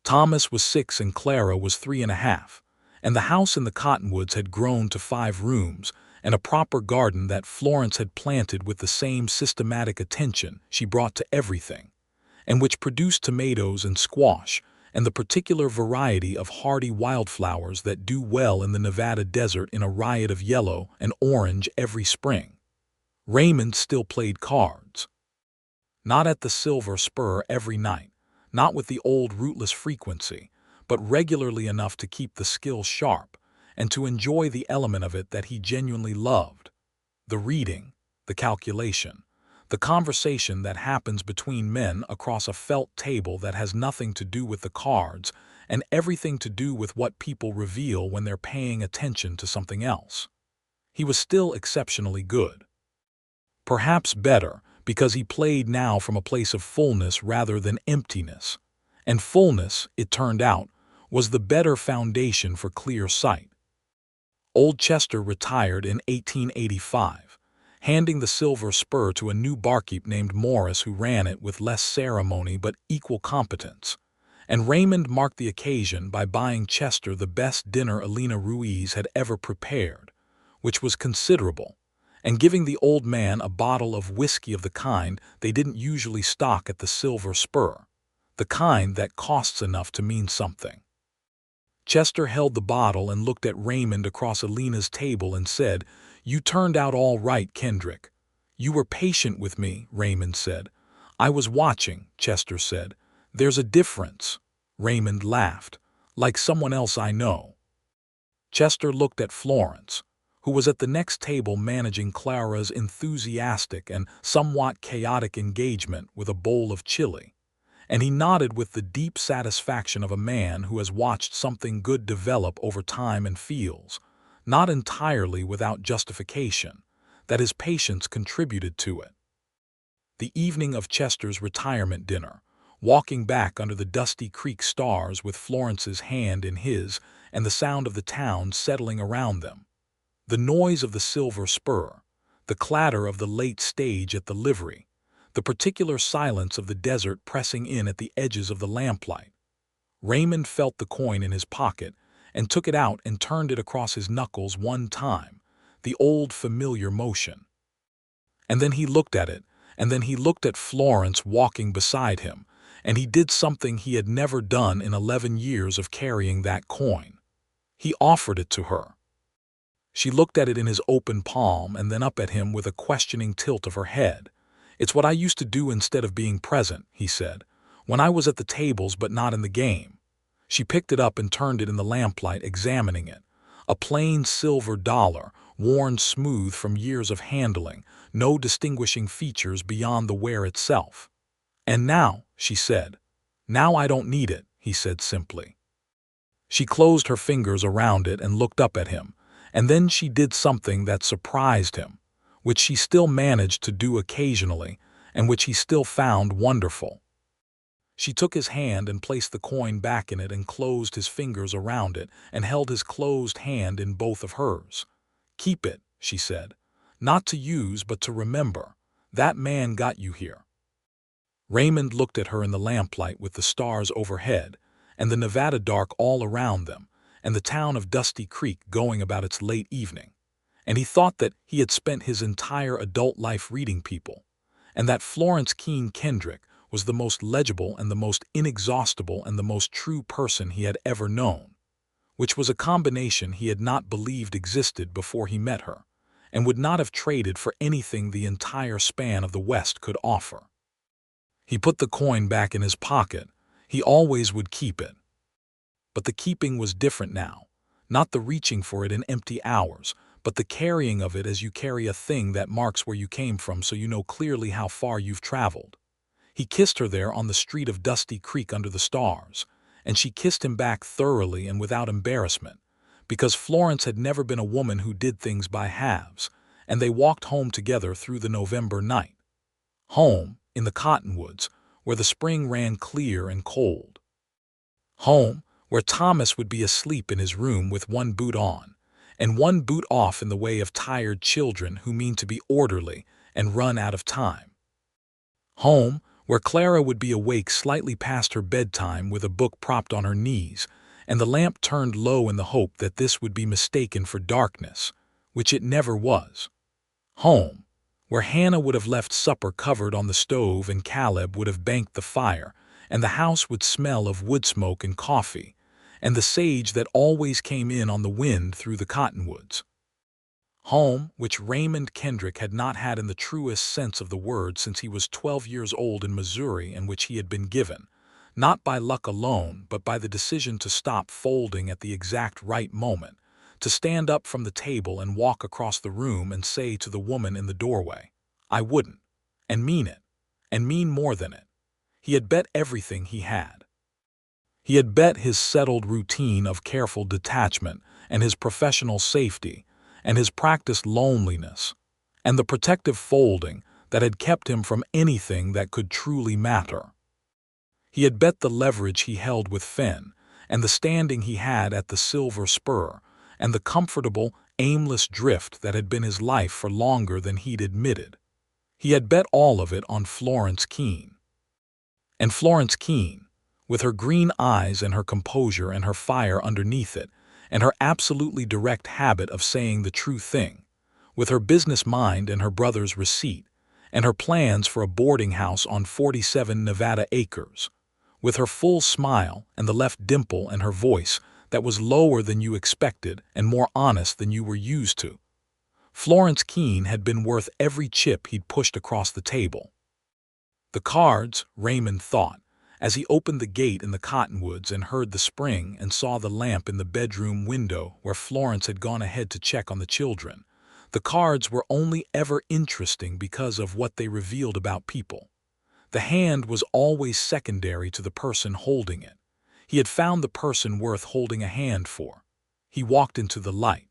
Thomas was 6 and Clara was 3.5, and the house in the Cottonwoods had grown to 5 rooms and a proper garden that Florence had planted with the same systematic attention she brought to everything, and which produced tomatoes and squash and the particular variety of hardy wildflowers that do well in the Nevada desert in a riot of yellow and orange every spring. Raymond still played cards. Not at the Silver Spur every night, not with the old rootless frequency, but regularly enough to keep the skill sharp and to enjoy the element of it that he genuinely loved: the reading, the calculation, the conversation that happens between men across a felt table that has nothing to do with the cards and everything to do with what people reveal when they're paying attention to something else. He was still exceptionally good. Perhaps better, because he played now from a place of fullness rather than emptiness. And fullness, it turned out, was the better foundation for clear sight. Old Chester retired in 1885, handing the Silver Spur to a new barkeep named Morris who ran it with less ceremony but equal competence. And Raymond marked the occasion by buying Chester the best dinner Elena Ruiz had ever prepared, which was considerable, and giving the old man a bottle of whiskey of the kind they didn't usually stock at the Silver Spur, the kind that costs enough to mean something. Chester held the bottle and looked at Raymond across Elena's table and said, "You turned out all right, Kendrick." "You were patient with me," Raymond said. "I was watching," Chester said. "There's a difference." Raymond laughed. "Like someone else I know." Chester looked at Florence, who was at the next table managing Clara's enthusiastic and somewhat chaotic engagement with a bowl of chili, and he nodded with the deep satisfaction of a man who has watched something good develop over time and feels, not entirely without justification, that his patience contributed to it. The evening of Chester's retirement dinner, walking back under the dusty creek stars with Florence's hand in his and the sound of the town settling around them, the noise of the Silver Spur, the clatter of the late stage at the livery, the particular silence of the desert pressing in at the edges of the lamplight. Raymond felt the coin in his pocket and took it out and turned it across his knuckles one time, the old familiar motion. And then he looked at it, and then he looked at Florence walking beside him, and he did something he had never done in 11 years of carrying that coin. He offered it to her. She looked at it in his open palm and then up at him with a questioning tilt of her head. "It's what I used to do instead of being present," he said, "when I was at the tables but not in the game." She picked it up and turned it in the lamplight, examining it. A plain silver dollar, worn smooth from years of handling, no distinguishing features beyond the wear itself. "And now," she said. "Now I don't need it," he said simply. She closed her fingers around it and looked up at him, and then she did something that surprised him, which she still managed to do occasionally, and which he still found wonderful. She took his hand and placed the coin back in it and closed his fingers around it and held his closed hand in both of hers. "Keep it," she said. "Not to use, but to remember. That man got you here." Raymond looked at her in the lamplight with the stars overhead, and the Nevada dark all around them, and the town of Dusty Creek going about its late evening. And he thought that he had spent his entire adult life reading people, and that Florence Keene Kendrick was the most legible and the most inexhaustible and the most true person he had ever known, which was a combination he had not believed existed before he met her, and would not have traded for anything the entire span of the West could offer. He put the coin back in his pocket. He always would keep it. But the keeping was different now, not the reaching for it in empty hours, but the carrying of it as you carry a thing that marks where you came from so you know clearly how far you've traveled. He kissed her there on the street of Dusty Creek under the stars, and she kissed him back thoroughly and without embarrassment, because Florence had never been a woman who did things by halves, and they walked home together through the November night. Home, in the cottonwoods, where the spring ran clear and cold. Home, where Thomas would be asleep in his room with one boot on, and one boot off in the way of tired children who mean to be orderly and run out of time. Home, where Clara would be awake slightly past her bedtime with a book propped on her knees, and the lamp turned low in the hope that this would be mistaken for darkness, which it never was. Home, where Hannah would have left supper covered on the stove and Caleb would have banked the fire, and the house would smell of wood smoke and coffee, and the sage that always came in on the wind through the cottonwoods. Home, which Raymond Kendrick had not had in the truest sense of the word since he was 12 years old in Missouri, and which he had been given, not by luck alone, but by the decision to stop folding at the exact right moment, to stand up from the table and walk across the room and say to the woman in the doorway, "I wouldn't," and mean it, and mean more than it. He had bet everything he had. He had bet his settled routine of careful detachment and his professional safety and his practiced loneliness and the protective folding that had kept him from anything that could truly matter. He had bet the leverage he held with Finn and the standing he had at the Silver Spur and the comfortable, aimless drift that had been his life for longer than he'd admitted. He had bet all of it on Florence Keene. And Florence Keene, with her green eyes and her composure and her fire underneath it, and her absolutely direct habit of saying the true thing, with her business mind and her brother's receipt, and her plans for a boarding house on 47 Nevada acres, with her full smile and the left dimple and her voice that was lower than you expected and more honest than you were used to. Florence Keene had been worth every chip he'd pushed across the table. The cards, Raymond thought, as he opened the gate in the cottonwoods and heard the spring and saw the lamp in the bedroom window where Florence had gone ahead to check on the children, the cards were only ever interesting because of what they revealed about people. The hand was always secondary to the person holding it. He had found the person worth holding a hand for. He walked into the light.